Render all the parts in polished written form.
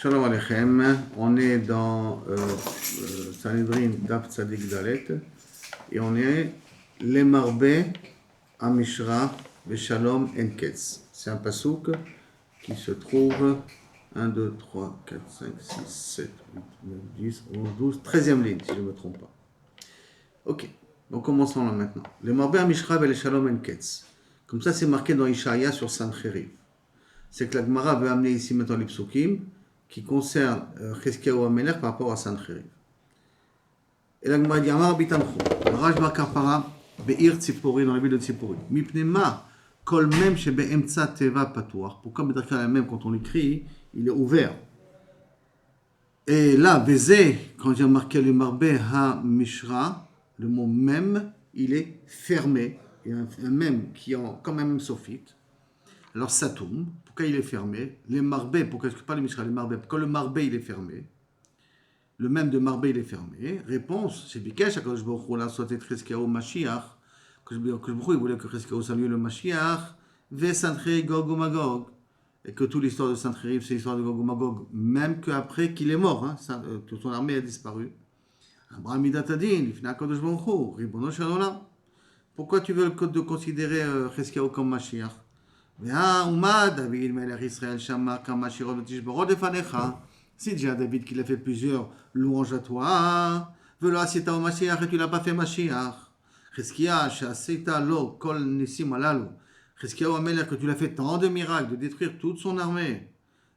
Shalom Aleichem, on est dans Sanhedrin Daf Tzadik Dalet et on est les Marbé Amishra Veshalom Enketz. C'est un pasouk qui se trouve 1, 2, 3, 4, 5, 6, 7, 8, 9, 10, 11, 12, 13e ligne si je ne me trompe pas. Ok, donc commençons là maintenant. Les Marbé Amishra Veshalom Enketz. Comme ça c'est marqué dans Ishaïa sur Sancheriv. C'est que la Gemara veut amener ici maintenant les psukim qui concerne Chizkiyahu HaMelech par rapport à Sancheriv. Et la Gemara dit Amar Bitanchou, Raj Bar Karpara, Be'ir Tzipori, dans la ville de Tzipori. Mipnei ma kol mem shebe'emtza teva patuach. Pourquoi Bedraka même quand on l'écrit, il est ouvert. Et là, Bézé, quand j'ai marqué le Marbé HaMishra, le mot même, il est fermé. Il y a un même qui est quand même sophite. Alors Satoum, pourquoi il est fermé? Les Marbé, pourquoi est-ce que pas les Mishra, les Marbé? Pourquoi le Marbé il est fermé? Le même de Marbé il est fermé. Réponse, c'est Bikesh, à Kadosh Baruch Hu, là, soit Chizkiyahu Mashiach. Kadosh Baruch Hu, il voulait que Chizkiyahu salue le Mashiach, ve Sancheriv Gog ou Magog. Et que toute l'histoire de Sancheriv, c'est l'histoire de Gog ou Magog, même qu'après qu'il est mort, hein, toute son armée a disparu. Abraham Idatadin, Lifna Kadosh Baruch Hu, Ribono Shel Olam. Pourquoi tu veux considérer Chizkiyahu comme Mashiach? Si déjà David qu'il a fait plusieurs louanges à toi, et tu l'as pas fait Mashiach. Chizkiyahu HaMelech que tu l'as fait tant de miracles, de détruire toute son armée.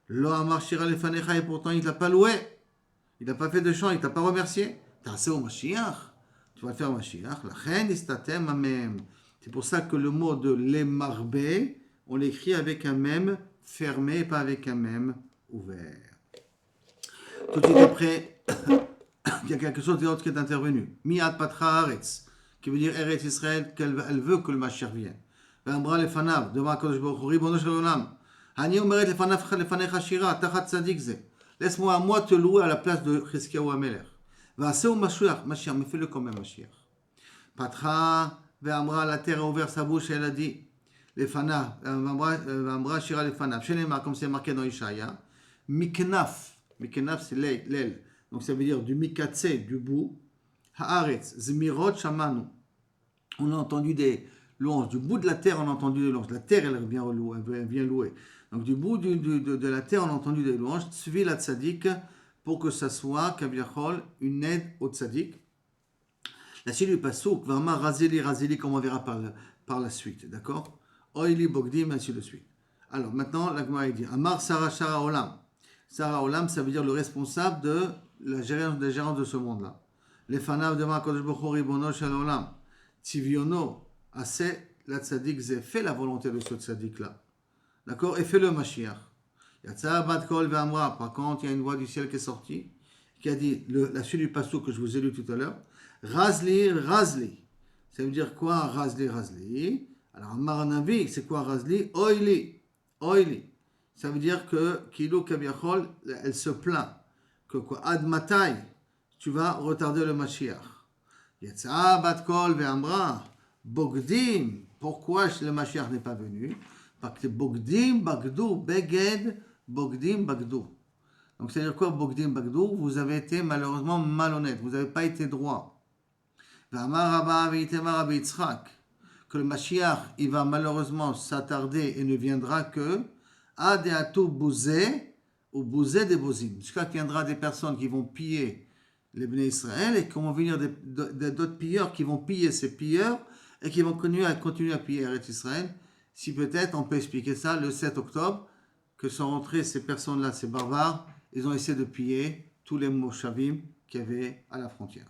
Lo amar shira lefanecha et pourtant il t'a pas loué, il n'a pas fait de chant, il t'a pas remercié. T'as assez au Mashiach, tu vas le faire Mashiach. La reine istatem amem. C'est pour ça que le mot de les marbé on l'écrit avec un même fermé et pas avec un même ouvert. Tout de suite après, il y a quelque chose d'autre qui est intervenu. Mi'at patra haaretz, qui veut dire Eretz Israël, qu'elle veut que le Mashiach vienne. Ve'amra lefanav, devant Kadosh Baruch Hu, ribono shel olam. Hani omeret lefanecha shira, tachat tzadik ze. Laisse-moi à moi te louer à la place de Chizkiyahu HaMelech. Ve'aseu Mashiach, mais fais-le quand même Mashiach. Patra, ve'amra, la terre a ouvert sa bouche et elle a dit, les fana, Amra Shira les fana, comme c'est marqué dans Ishaïa, Miknaf, c'est l'aile, donc ça veut dire du mikatse, du bout, Haaretz, Zmirot Shamanu, on a entendu des louanges, du bout de la terre on a entendu des louanges, la terre elle vient louer, donc du bout de la terre on a entendu des louanges, Tzvi la tzadik, pour que ça soit, Kaviachol, une aide au tzadik. La suite du pasouk, Varma Razeli, comme on verra par la suite, d'accord? Oili Bogdim, ainsi de suite. Alors maintenant, la Gemara dit Amar Sarah Olam. Sarah Olam, ça veut dire le responsable de la gérance de ce monde-là. Les fanav de Makadosh Baruch Hu Ribono Shel Olam. Tiviono, assez la tzadik ze, fait la volonté de ce tzadik-là. D'accord? Et fait le Mashiach. Yatsa Bat Kol Ve'amra. Par contre, il y a une voix du ciel qui est sortie, qui a dit, la suite du passouk que je vous ai lu tout à l'heure, Razli. Ça veut dire quoi, Razli? Alors, Amar Navi, c'est quoi Razli? Oili. Ça veut dire que Kilo Kaviachol, elle se plaint. Que quoi? Ad Matai, tu vas retarder le Mashiach. Yetza Bat Kol Ve'amra. Bogdim. Pourquoi le Mashiach n'est pas venu? Parce que Bogdim Bagdou. Beged Bogdim Bagdou. Donc, c'est-à-dire quoi Bogdim Bagdou? Vous avez été malheureusement malhonnête. Vous n'avez pas été droit. Ve'amar Rabba Ve'itemar Rabbi Yitzchak. Que le Mashiach, il va malheureusement s'attarder et ne viendra que Adeatu Bouzé ou Bouzé des Bozim. Jusqu'à qu'il viendra des personnes qui vont piller les Bnei Israël et qui vont venir d'autres pilleurs qui vont piller ces pilleurs et qui vont continuer à piller Eretz Israël. Si peut-être on peut expliquer ça le 7 octobre, que sont rentrés ces personnes-là, ces barbares, ils ont essayé de piller tous les Moshavim qu'il y avait à la frontière.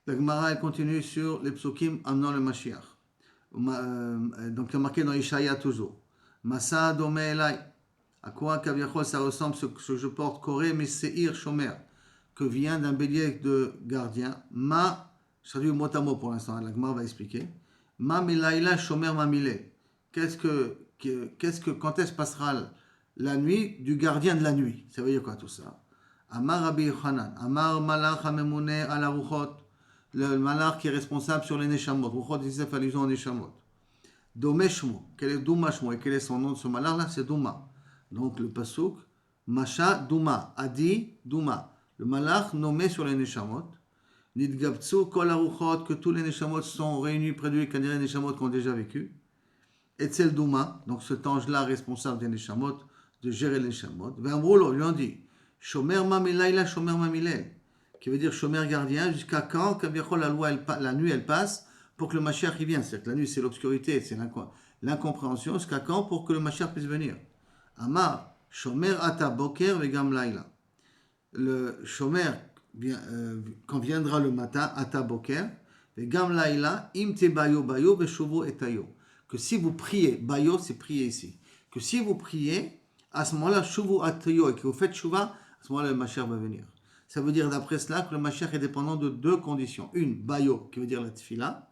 La Gemara, elle continue sur les psukim amenant le Mashiach. Donc, c'est marqué dans Ishaïa toujours. Masa dome elai. À quoi, Kaviachol, ça ressemble ce que je porte, Koré, mais Seir Shomer, que vient d'un bélier de gardien. Je traduis mot à mot pour l'instant, la Gemara va expliquer. Ma milaïla Shomer mamile. Quand est-ce passera la nuit du gardien de la nuit? Ça veut dire quoi tout ça? Amar Rabbi Yochanan, Amar Malach Hamemune ala Ruchot. Le malach qui est responsable sur les Neshamot. Ruchot Yisef allusion aux Neshamot. Domeshmo. Quel est Doumashmo et quel est son nom de ce malach là? C'est Douma. Donc le pasouk Masha Douma, Adi Douma. Le malach nommé sur les Neshamot. Nidgabtsu Kol Aruchot, que tous les Neshamot sont réunis près de lui, quand les Neshamot qui ont déjà vécu. Etzel Douma, donc cet ange-là responsable des Neshamot, de gérer les Neshamot. V'amroulo, lui ont dit, Shomer Mamilaila, Shomer Mamilel, qui veut dire Shomer gardien, jusqu'à quand, la nuit elle passe, pour que le Mashiach y vienne. C'est-à-dire que la nuit c'est l'obscurité, c'est l'incompréhension, jusqu'à quand, pour que le Mashiach puisse venir. Amar, Shomer Ata Boker Vegam Laila. Le Shomer, quand viendra le matin, Ata Boker, Vegam Laila, Im Te Bayo Bayo, Veshuvo Etayo. Que si vous priez, Bayo c'est prier ici, que si vous priez, à ce moment-là, Shuvu Etayo, et que vous faites Shuva, à ce moment-là, le Mashiach va venir. Ça veut dire d'après cela que le Mashiach est dépendant de deux conditions. Une, Bayo, qui veut dire la Tfila.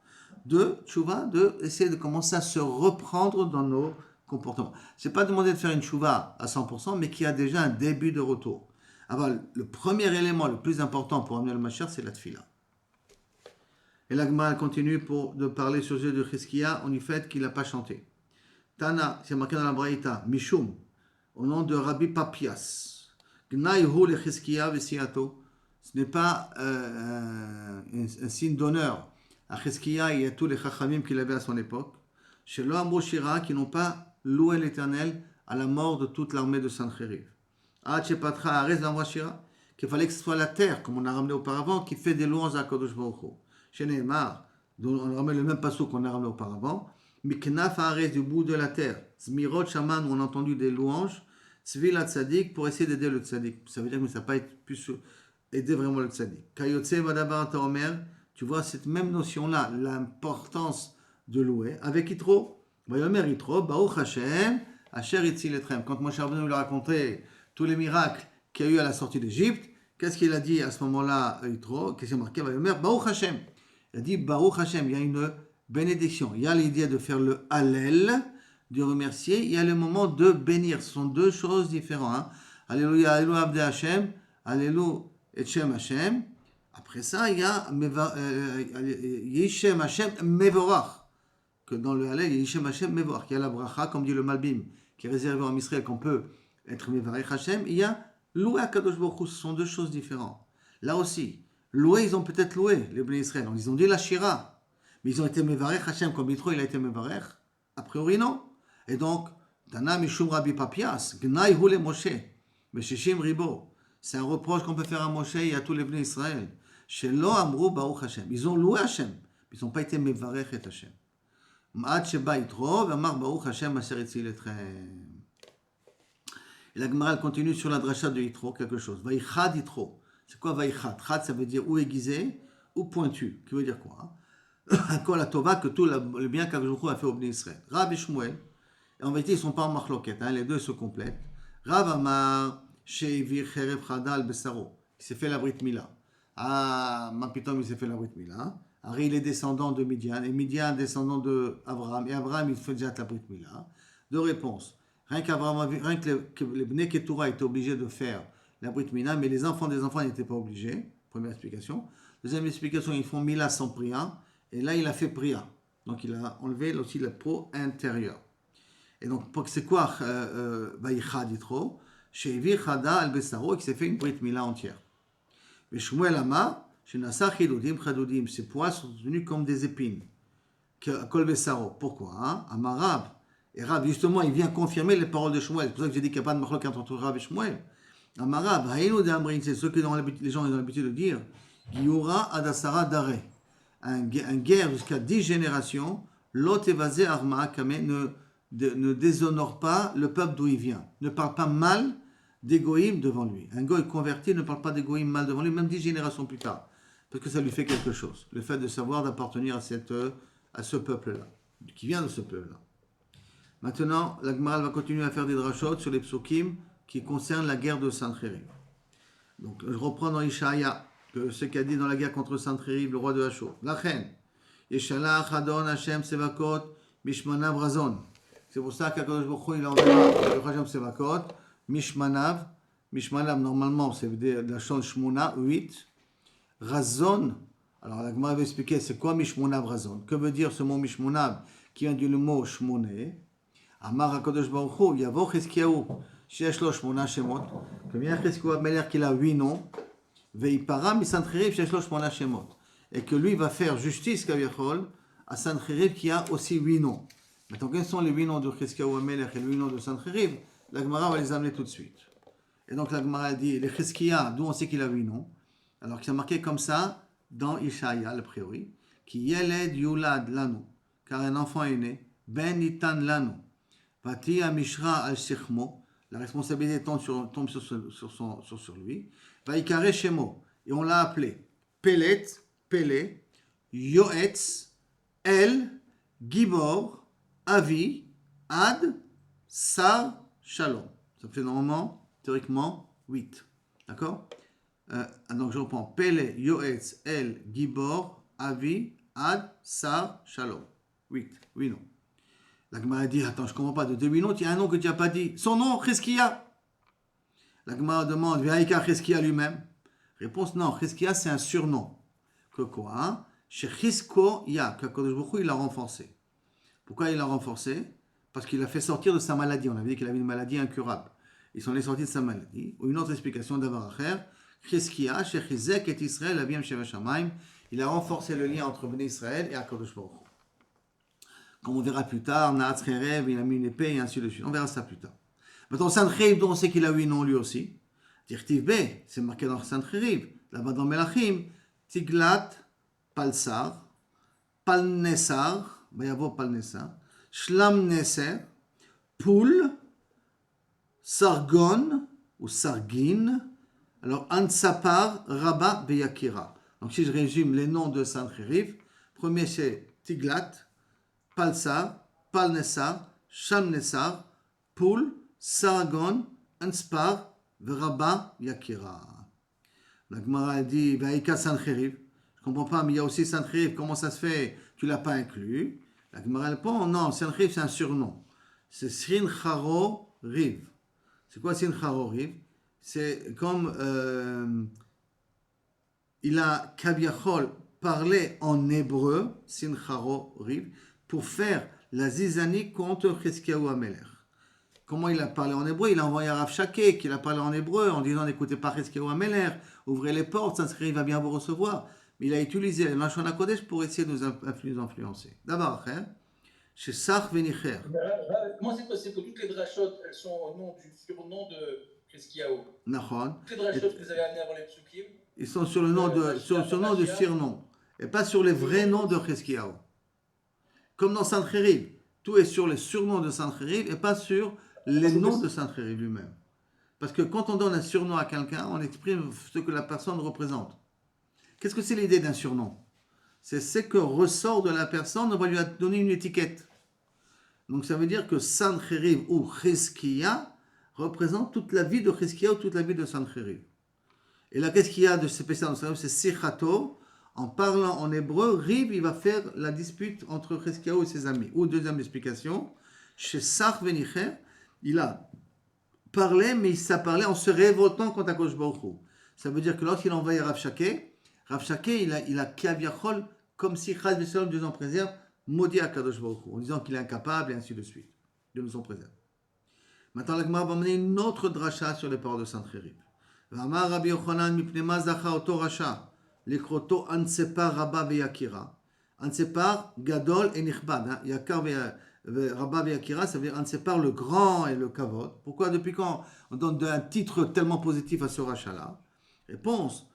Deux, Tshuva, de essayer de commencer à se reprendre dans nos comportements. Ce n'est pas demander de faire une Tshuva à 100%, mais qui a déjà un début de retour. Alors, le premier élément le plus important pour amener le Mashiach, c'est la Tfila. Et la Gemara continue de parler sur le sujet de Chizkiya, on y fait qu'il n'a pas chanté. Tana, c'est marqué dans la Braïta, Mishum, au nom de Rabbi Papias. Gnaihu le Chizkiya vesiato. Ce n'est pas un signe d'honneur à Chizkiya et à tous les Chachamim qu'il avait à son époque. Chez l'Ambo Shira, qui n'ont pas loué l'Éternel à la mort de toute l'armée de Sancheriv. Patra Arez l'Ambo Shira, qu'il fallait que ce soit la terre, comme on a ramené auparavant, qui fait des louanges à Kadosh Baruch Hu. Chez Nehemar, on ramène le même passage qu'on a ramené auparavant. Miknaf Arez, du bout de la terre. Zmirot Shaman, où on a entendu des louanges. Tzvila Tzadik, pour essayer d'aider le Tzadik. Ça veut dire que ça n'a pas pu aider vraiment le Tzadik. Kayotse Vadabar Taomer, tu vois cette même notion-là, l'importance de louer. Avec Yitro, Vayomer Yitro, Baruch Hashem, Asher Itzil Etrem. Quand Moshe Rabbeinu lui a raconté tous les miracles qu'il y a eu à la sortie d'Égypte, qu'est-ce qu'il a dit à ce moment-là, Yitro? Qu'est-ce qu'il a marqué? Vayomer, Baruch Hashem. Il a dit Baruch Hashem, il y a une bénédiction. Il y a l'idée de faire le Hallel, de remercier. Il y a le moment de bénir. Ce sont deux choses différentes. Hein? Alléluia, Alléluia, Abde Hashem, Alléluia, Etchem Hashem. Après ça, il y a Yishem Hashem Mevorach. Que dans le Hallel, il y a Yishem Hashem Mevorach. Il y a la bracha, comme dit le Malbim, qui est réservé en Israël, qu'on peut être Mevarech Hashem. Il y a louer à Kadosh Baruch Hu. Ce sont deux choses différentes. Là aussi, louer, ils ont peut-être loué, les Bnei Israël. Ils ont dit la Shira. Mais ils ont été Mevarech Hashem, comme Yitro, il a été Mevarech. A priori, non. Et donc, Tana Mishum Rabbi Papias, Gnai Hule Moshe, Meshishim Ribo. C'est un reproche qu'on peut faire à Moshe et à tous les Bnei Israël. Shelo Amrou Baruch Hashem. Ils ont loué Hashem, mais ils n'ont pas été Mevarech et Hashem. Ma'at Sheba Yitro, V'amar Baruch Hashem Asher Itzil Etrem. Et la Gemara continue sur la dracha de Yitro, quelque chose. Vaïchad Yitro. C'est quoi Vaïchad? Chad, ça veut dire ou aiguisé ou pointu. Qui veut dire quoi? Kol Tova, que tout le bien qu'Akadosh a fait au Bnei Israël. Rav et Shmuel, en vérité, ils ne sont pas en marloquette, hein, les deux se complètent. Rav Amar, Sheivir Cherev Chadal Besaro, il s'est fait la Brit Mila. Ah, Mapitom, il s'est fait la Brit Mila. Ari, il est descendant de Midian, et Midian, descendant de Abraham, et Abraham, il fait déjà la Brit Mila. Deux réponses. Rien que les Bnei Ketura étaient obligés de faire la Brit Mila, mais les enfants des enfants n'étaient pas obligés. Première explication. Deuxième explication, ils font Mila sans priya, et là, il a fait priya. Donc, il a enlevé aussi la peau intérieure. Et donc, c'est quoi Vaïchad Yitro? Sheivir Chada al Besaro, qui s'est fait une Brit Mila entière. Mais Shmuel Ama, Shenasa Chidudim Chadudim, ces pois sont devenus comme des épines. Kol Besaro. Pourquoi? Amarab. Et Rab, justement, il vient confirmer les paroles de Shmuel. C'est pour ça que j'ai dit qu'il n'y a pas de machlok entre Rab et Shmuel. Amarab, Haïnou de Amrin, c'est ce que les gens ont l'habitude de dire. Giura Adasara Dare. Un guerre jusqu'à 10 générations, Lot Evazé Arma Kame ne déshonore pas le peuple d'où il vient. Ne parle pas mal d'égoïme devant lui. Un goy converti ne parle pas d'égoïme mal devant lui, même 10 générations plus tard. Parce que ça lui fait quelque chose. Le fait de savoir d'appartenir à ce peuple-là, qui vient de ce peuple-là. Maintenant, la Gemara va continuer à faire des drachot sur les psukim qui concernent la guerre de Sancheriv. Donc, je reprends dans Ishaïa, ce qu'a dit dans la guerre contre Sancheriv, le roi de Hachor. La reine, Yeshalach Adon Hashem Sevakot Mishmanav Razon. C'est pour ça qu'Akadosh Baruch Hu, il enverra le Hashem Sevakot, Mishmanav. Mishmanav, normalement, c'est de la change Shmona, 8. Razon. Alors, la Gemara va expliquer c'est quoi Mishmonav Razon. Que veut dire ce mot Mishmonav qui vient du mot Shmoné? Amar HaKadosh Baruch Hu, Yavo Chizkiyahu, שיש לו 8 שמות, combien Chizkiyahu Amelech qu'il a 8 noms, Veipara Misancheriv שיש לו 8 שמות, et que lui va faire justice Kaviachol à Sancheriv qui a aussi 8 noms. Maintenant, quels sont les 8 noms de Chizkiyahu Amelech et les 8 noms de Sancheriv? La Gemara va les amener tout de suite. Et donc la Gemara dit, les Chizkiya, d'où on sait qu'il a 8 noms, alors qu'il a marqué comme ça dans Ishaïa, a priori, qui Yeled Yulad Lanu, car un enfant est né, Ben Nitan Lanu, Vati Amishra al Sichmo, la responsabilité tombe sur lui, Vaikare Shemo, et on l'a appelé Pelet, Pele, Yoetz, El, Gibor, Avi, Ad, Sar, Shalom. Ça fait normalement, théoriquement, 8. D'accord? Donc je reprends. Pele, Yoetz, El, Gibor, Avi, Ad, Sar, Shalom. 8 noms. La Gemara dit, attends, je ne comprends pas, de 2 noms, il y a un nom que tu n'as pas dit. Son nom, Chizkiya. La Gemara demande, Ve'aïka Chizkiya lui-même. Réponse, non, Chizkiya c'est un surnom. Que quoi? Chez Chizkiya, qu'Akadosh Baruch Hu, il l'a renforcé. Pourquoi il l'a renforcé? Parce qu'il l'a fait sortir de sa maladie. On avait dit qu'il avait une maladie incurable. Ils sont sortis de sa maladie. Ou une autre explication d'Avaracher, Chizkiya, chez Chizek et Israël, Abiyam Sheva Shamayim, il a renforcé le lien entre Bnei Israël et Akadosh Baruch Hu. Comme on verra plus tard, Naatz Cherev, il a mis une épée et ainsi de suite. On verra ça plus tard. Maintenant, Sancheriv, dont on sait qu'il a 8 noms lui aussi. Dirtiv B, c'est marqué dans Sancheriv. Là-bas dans Melachim, Tiglat, Palsar, Palnessar, Bayavo Palnessar, Shlamnesser, Poul, Sargon ou Sargin, alors Ansapar, Rabba, Beyakira. Donc si je résume les noms de Sancheriv, premier c'est Tiglat, Palsar, Palnessar, Shamnessar, Poul, Sargon, Anspar, Rabba, Yakira. La Gemara dit, Vaïka Sancheriv. Je ne comprends pas, mais il y a aussi Sancheriv. Comment ça se fait? Tu ne l'as pas inclus. La Gemara répond, non, Sancheriv c'est un surnom. C'est Sincharo Riv. C'est quoi Sincharo Riv? C'est comme il a Kaviachol parlé en hébreu, Sincharo Riv, pour faire la zizanie contre Chizkiyahu Amelech. Comment il a parlé en hébreu? Il a envoyé à Rav Shakeh, qu'il a parlé en hébreu, en disant n'écoutez pas Chizkiyahu Amelech, ouvrez les portes, Sancheriv va bien vous recevoir. Mais il a utilisé le Lashon HaKodesh pour essayer de nous influencer. D'abord, chez Sach Venicher. Comment c'est possible que toutes les drachot, elles sont au nom du surnom de Chizkiyahu? Nachon. Toutes les drachot que vous avez amenées avant les psukim, ils sont sur le nom de surnom, et pas sur les vrais noms de Chizkiyahu. Comme dans Sancheriv, tout est sur les surnoms de Sancheriv et pas sur les noms de Sancheriv lui-même. Parce que quand on donne un surnom à quelqu'un, on exprime ce que la personne représente. Qu'est-ce que c'est l'idée d'un surnom? C'est ce que ressort de la personne, on va lui donner une étiquette. Donc ça veut dire que Sancheriv ou Chizkiya représente toute la vie de Chizkiya ou toute la vie de Sancheriv. Et là, qu'est-ce qu'il y a de spécial dans Sancheriv? C'est Sichato. En parlant en hébreu, Riv, il va faire la dispute entre Chizkiyahu et ses amis. Ou deuxième explication, chez Sach Venicher, il a parlé, mais il parlé en se révoltant contre Akadosh Baruch Hu. Ça veut dire que lorsqu'il a envoyé Rav Shakeh, il a Kaviachol, comme si Chaz V'Shalom, Dieu nous en préserve, maudit Akadosh Baruch Hu, en disant qu'il est incapable, et ainsi de suite. Dieu nous en préserve. Maintenant, la Gemara va mener une autre dracha sur les paroles de Sancheriv. V'amar Rabbi Yochanan mipnei zacha oto rasha. L'ikroto Ansepar Rabba Veyakira. Ansepar Gadol et Nichbad. Yakar Rabba Veyakira, ça veut dire Ansepar le grand et le kavod. Pourquoi depuis quand on donne un titre tellement positif à ce rachat-là? Réponse.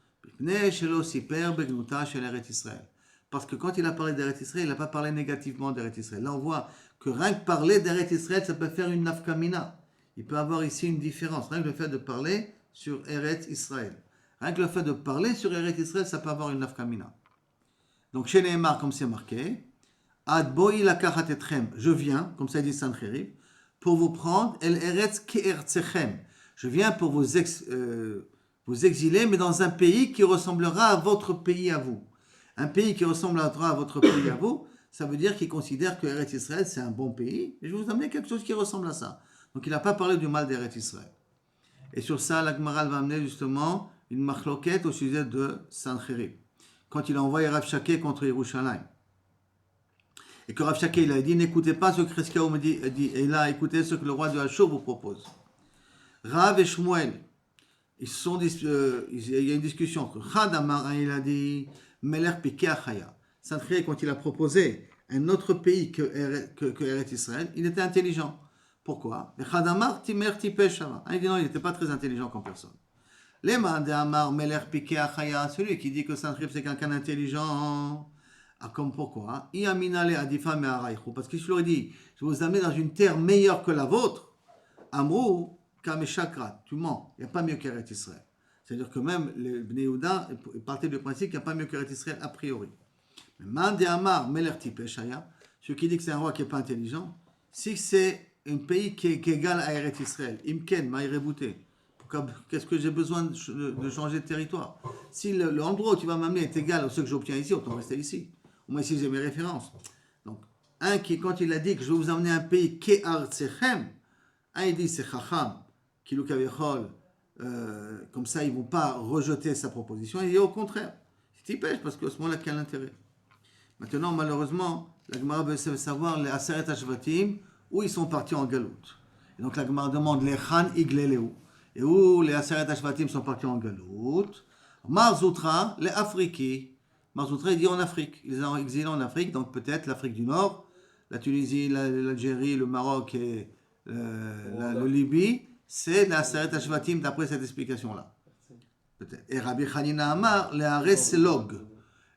Parce que quand il a parlé d'Eretz Israël, il n'a pas parlé négativement d'Eretz Israël. Là on voit que rien que parler d'Eretz Israël, ça peut faire une nafkamina. Il peut avoir ici une différence. Rien que le fait de parler sur Eretz Israël. Rien que le fait de parler sur Eretz Israël, ça peut avoir une nafkamina. Donc, chez Nehemar, comme c'est marqué, Ad boi lakachat etchem, je viens, comme ça dit Sancheriv, pour vous prendre, El Eretz ke'ertzechem. Je viens pour vous exiler, mais dans un pays qui ressemblera à votre pays à vous. Un pays qui ressemblera à votre pays à vous, ça veut dire qu'il considère que Eretz Israël, c'est un bon pays, et je vais vous amener quelque chose qui ressemble à ça. Donc, il n'a pas parlé du mal d'Eretz Israël. Et sur ça, la Gemara va amener justement une machloquette au sujet de Sancheriv. Quand il a envoyé Rav Shakeh contre Yerushalayim. Et que Rav Shakeh il a dit, n'écoutez pas ce que Chizkiyahu me dit, et là, écoutez ce que le roi de Hachor vous propose. Rav et Shmuel, il y a une discussion entre Chad Amar, il a dit Melech Piqué Achaya. Sancheriv, quand il a proposé un autre pays que Eretz Israël, il était intelligent. Pourquoi? Chad Amar, Timer Tipesh Shama. Il dit non, il n'était pas très intelligent comme personne. Lema de Amar Melech Piqué Achaya, celui qui dit que Sancheriv c'est quelqu'un d'intelligent. Ah, comme pourquoi? Iaminale Adifa Me'araychu. Parce que je leur ai dit, je vais vous amener dans une terre meilleure que la vôtre. Amrou, Kame Shakrat, tu mens, il n'y a pas mieux qu'Eretz Israël. C'est-à-dire que même les Bnei Yehuda partaient du principe qu'il n'y a pas mieux qu'Eretz Israël a priori. Mais Mande Amar Meler Tipeshaya, celui qui dit que c'est un roi qui n'est pas intelligent, si c'est un pays qui est égal à Eretz Israël, Imken, Maïrebouté, qu'est-ce que j'ai besoin de changer de territoire? Si l'endroit où tu vas m'amener est égal à ce que j'obtiens ici, autant rester ici. Moi ici j'ai mes références. Donc, un qui, quand il a dit que je vais vous emmener un pays Ke'ar Tsechem, un il dit c'est Chacham, Kilou Kavechol, comme ça ils ne vont pas rejeter sa proposition, il dit au contraire, c'est typèche parce qu'à ce moment-là, quel intérêt? Maintenant, malheureusement, la Gemara veut savoir les Aseret Hashvatim, où ils sont partis en galoute. Et donc la Gemara demande les Khan Igleleu, et où les Aseret Hashvatim sont partis en galoute. Marzoutra, les Afriki. Marzoutra, il dit en Afrique. Ils ont exilé en Afrique, donc peut-être l'Afrique du Nord, la Tunisie, l'Algérie, le Maroc et le Libye. C'est la Aseret Hashvatim d'après cette explication-là. Peut-être. Et Rabbi Hanina Amar, les Areselog.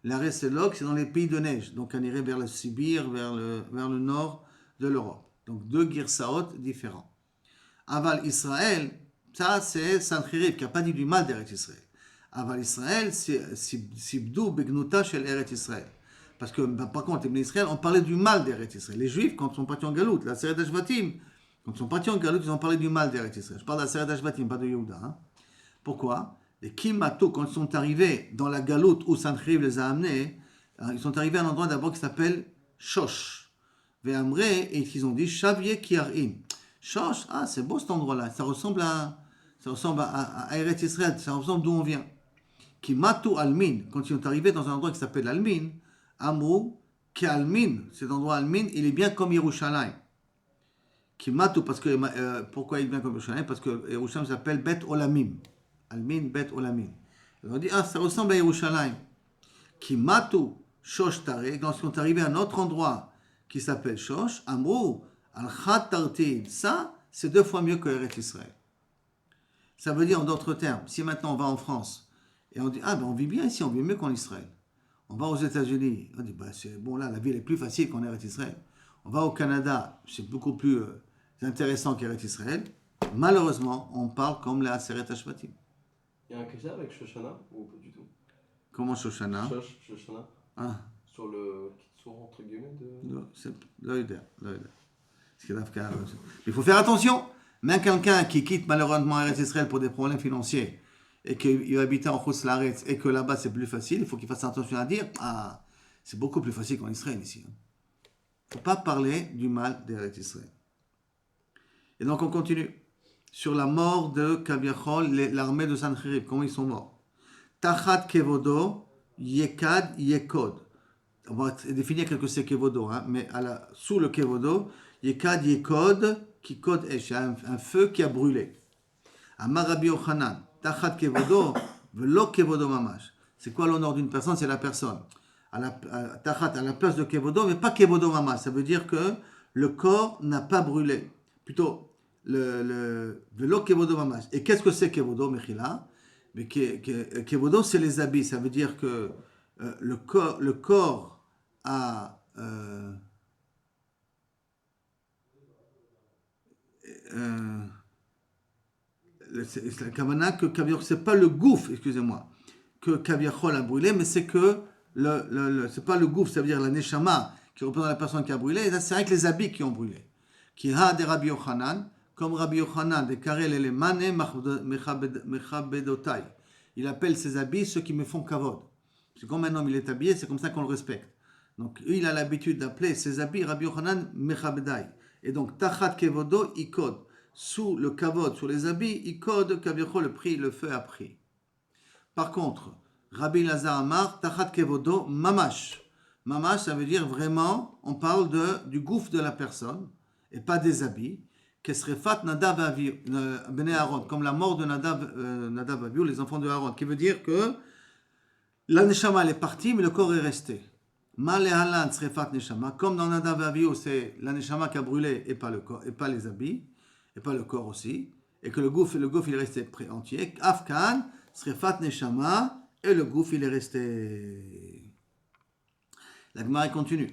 Les Areselog, c'est dans les pays de neige. Donc on irait vers le Sibir, vers le nord de l'Europe. Donc deux Girsaot différents. Aval Israël, ça c'est Sancheriv qui n'a pas dit du mal d'Eretz Israël. Aval Israël, c'est Sibdou Begnuta shel Eretz Israël. Parce que, par contre, les Israël, on parlait du mal d'Eretz Israël. Les Juifs, quand ils sont partis en galoute, la Aseret Hashvatim, quand ils sont partis en galoute, ils ont parlé du mal d'Eretz Israël. Je parle de la Aseret Hashvatim, pas de Yehuda. Hein. Pourquoi? Les Kimato, quand ils sont arrivés dans la galoute où Sancheriv les a amenés, ils sont arrivés à un endroit d'abord qui s'appelle Shosh. Ve'amre, et ils ont dit Shavye Kiarim. Shosh, ah, c'est beau cet endroit-là. Ça ressemble à Eretz Israël, ça ressemble d'où on vient. Kimato Almin, quand ils sont arrivés dans un endroit qui s'appelle Almin, Amrou, Almin, cet endroit Almin, il est bien comme Yerushalayim. Kimato, parce que, pourquoi il est bien comme Yerushalayim? Parce que Yerushalayim s'appelle Bet Olamim. Almin, Bet Olamim. On dit, ah, ça ressemble à Yerushalayim. Kimato, Shosh Tare, quand ils sont arrivés à un autre endroit qui s'appelle Shosh, Amrou, Al-Khat Tartid, ça, c'est 2 fois mieux que Eretz Israël. Ça veut dire, en d'autres termes, si maintenant on va en France, et on dit, ah ben on vit bien ici, on vit mieux qu'en Israël. On va aux États-Unis, on dit, bah, c'est bon là, la vie est plus facile qu'en Eretz Israël. On va au Canada, c'est beaucoup plus intéressant qu'Eretz Israël. Malheureusement, on parle comme les Aseret Hashvatim. Il y a un question avec Shoshana ou pas du tout? Comment Shoshana? Shoshana. Ah. Sur le Kitsur, entre guillemets de... Non, c'est l'oïder. Il faut faire attention. Même quelqu'un qui quitte malheureusement Eretz Israël pour des problèmes financiers et qu'il va habiter en Chutz Laaretz et que là-bas c'est plus facile, il faut qu'il fasse attention à dire, ah, c'est beaucoup plus facile qu'en Israël ici. Il ne faut pas parler du mal d'Eretz Israël. Et donc on continue sur la mort de Kaviachol, l'armée de Sancheriv, comment ils sont morts. Tachat Kevodo, Yekad, Yekod. On va définir quelque chose c'est Kevodo, hein, mais sous le Kevodo, Yekad, Yekod, qui code Esh, un feu qui a brûlé. Amar Rabbi Yochanan, Tachat Kevodo, Velo Kevodo Mamash. C'est quoi l'honneur d'une personne? C'est la personne. Tachat, à la place de Kevodo, mais pas Kevodo Mamash. Ça veut dire que le corps n'a pas brûlé. Plutôt, le Velo Kevodo Mamash. Et qu'est-ce que c'est Kevodo, Mechila? Mais Kevodo, c'est les habits. Ça veut dire que le corps a... c'est la kavana que Kaviachol, c'est pas le gouffre, excusez-moi, que Kaviachol a brûlé, mais c'est que c'est pas le gouffre, ça veut dire la neshama qui représente la personne qui a brûlé, c'est avec les habits qui ont brûlé. Qui a de Rabbi Yochanan, comme Rabbi Yochanan, de Karel et les mané mechabedotai. Il appelle ses habits ceux qui me font kavod. C'est comme un homme il est habillé, c'est comme ça qu'on le respecte. Donc il a l'habitude d'appeler ses habits Rabbi Yochanan mechabedai. Et donc, Tachat Kevodo, Ikod. Sous le kavod, sous les habits, Ikod, Kaviachol, le feu a pris. Par contre, Rabbi Lazar Amar, Tachat Kevodo, Mamash. Mamash, ça veut dire vraiment, on parle du gouffre de la personne, et pas des habits. Kesrefat Nadav Bene Aaron, comme la mort de Nadav Avihu, les enfants de Aaron, qui veut dire que la Neshama elle est partie, mais le corps est resté. Malehalan Srefat Neshama, comme dans Nadav Avihu, c'est la Neshama qui a brûlé et pas le corps, et pas les habits, et pas le corps aussi, et que le gouffre il est resté entier. Afkan Srefat Neshama, et le gouffre il est resté. La Gemara continue.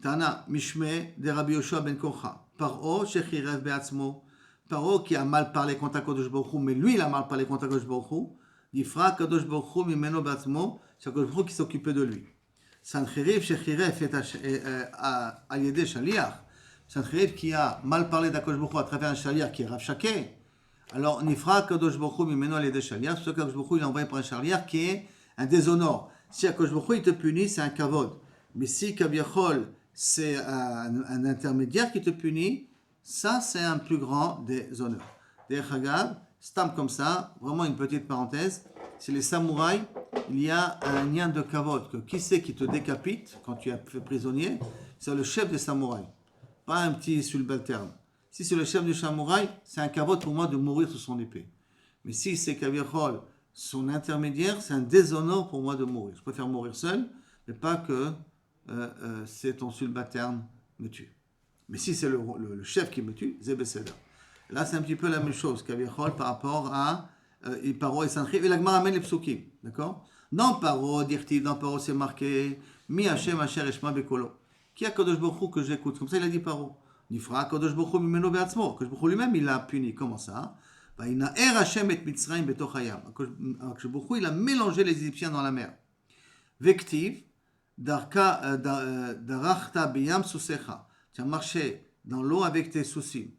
Tana Mishme de Rabbi Yoshua ben Kocha. Paro shechirev be'atzmo. Paro qui a mal parlé contre Kadosh Baruch Hu, mais lui il a mal parlé contre Kadosh Baruch Hu. Difra Kadosh Baruch Hu mimeno be'atzmo. C'est Kadosh Baruch Hu qui s'occupait de lui. Sancheriv shechirev al yedei shaliach. Sancheriv qui a mal parlé d'Akadosh Baruch Hu à travers un shaliach qui est Rav Shakeh. Alors Nifra Kadosh Baruch Hu mimeno al yedei shaliach. Ce Kadosh Baruch Hu il a envoyé par un shaliach qui est un déshonneur. Si Akadosh Baruch Hu il te punit, c'est un kavod. Mais si Kaviachol c'est un intermédiaire qui te punit, ça c'est un plus grand des honneurs. D'ailleurs, regarde, stam comme ça, vraiment une petite parenthèse, c'est les samouraïs, il y a un lien de kavod, que qui c'est qui te décapite quand tu es fait prisonnier, c'est le chef des samouraïs, pas un petit subalterne. Si c'est le chef du samouraï, c'est un kavod pour moi de mourir sous son épée. Mais si c'est Kaviachol, son intermédiaire, c'est un déshonneur pour moi de mourir. Je préfère mourir seul, mais pas que c'est ton subalterne me tue. Mais si c'est le chef qui me tue, c'est Besséda. Là, c'est un petit peu la même chose qu'Avichol par rapport à Paro et Sancheriv. Et la Gemara amène les psukim. D'accord? Dans Paro, dans Paro, c'est marqué Mi Hashem Asher Eshma Bekolo. Qui a Kadosh Baruch Hu que j'écoute? Comme ça, il a dit Paro. Nifra Kadosh Baruch Hu Mimeno Be'atzmo. Kadosh Baruch Hu lui-même, il l'a puni. Comment ça? Il a mélangé les Égyptiens dans la mer. Vektiv. Darachta biyam susecha. Tu as marché dans l'eau avec tes soucis.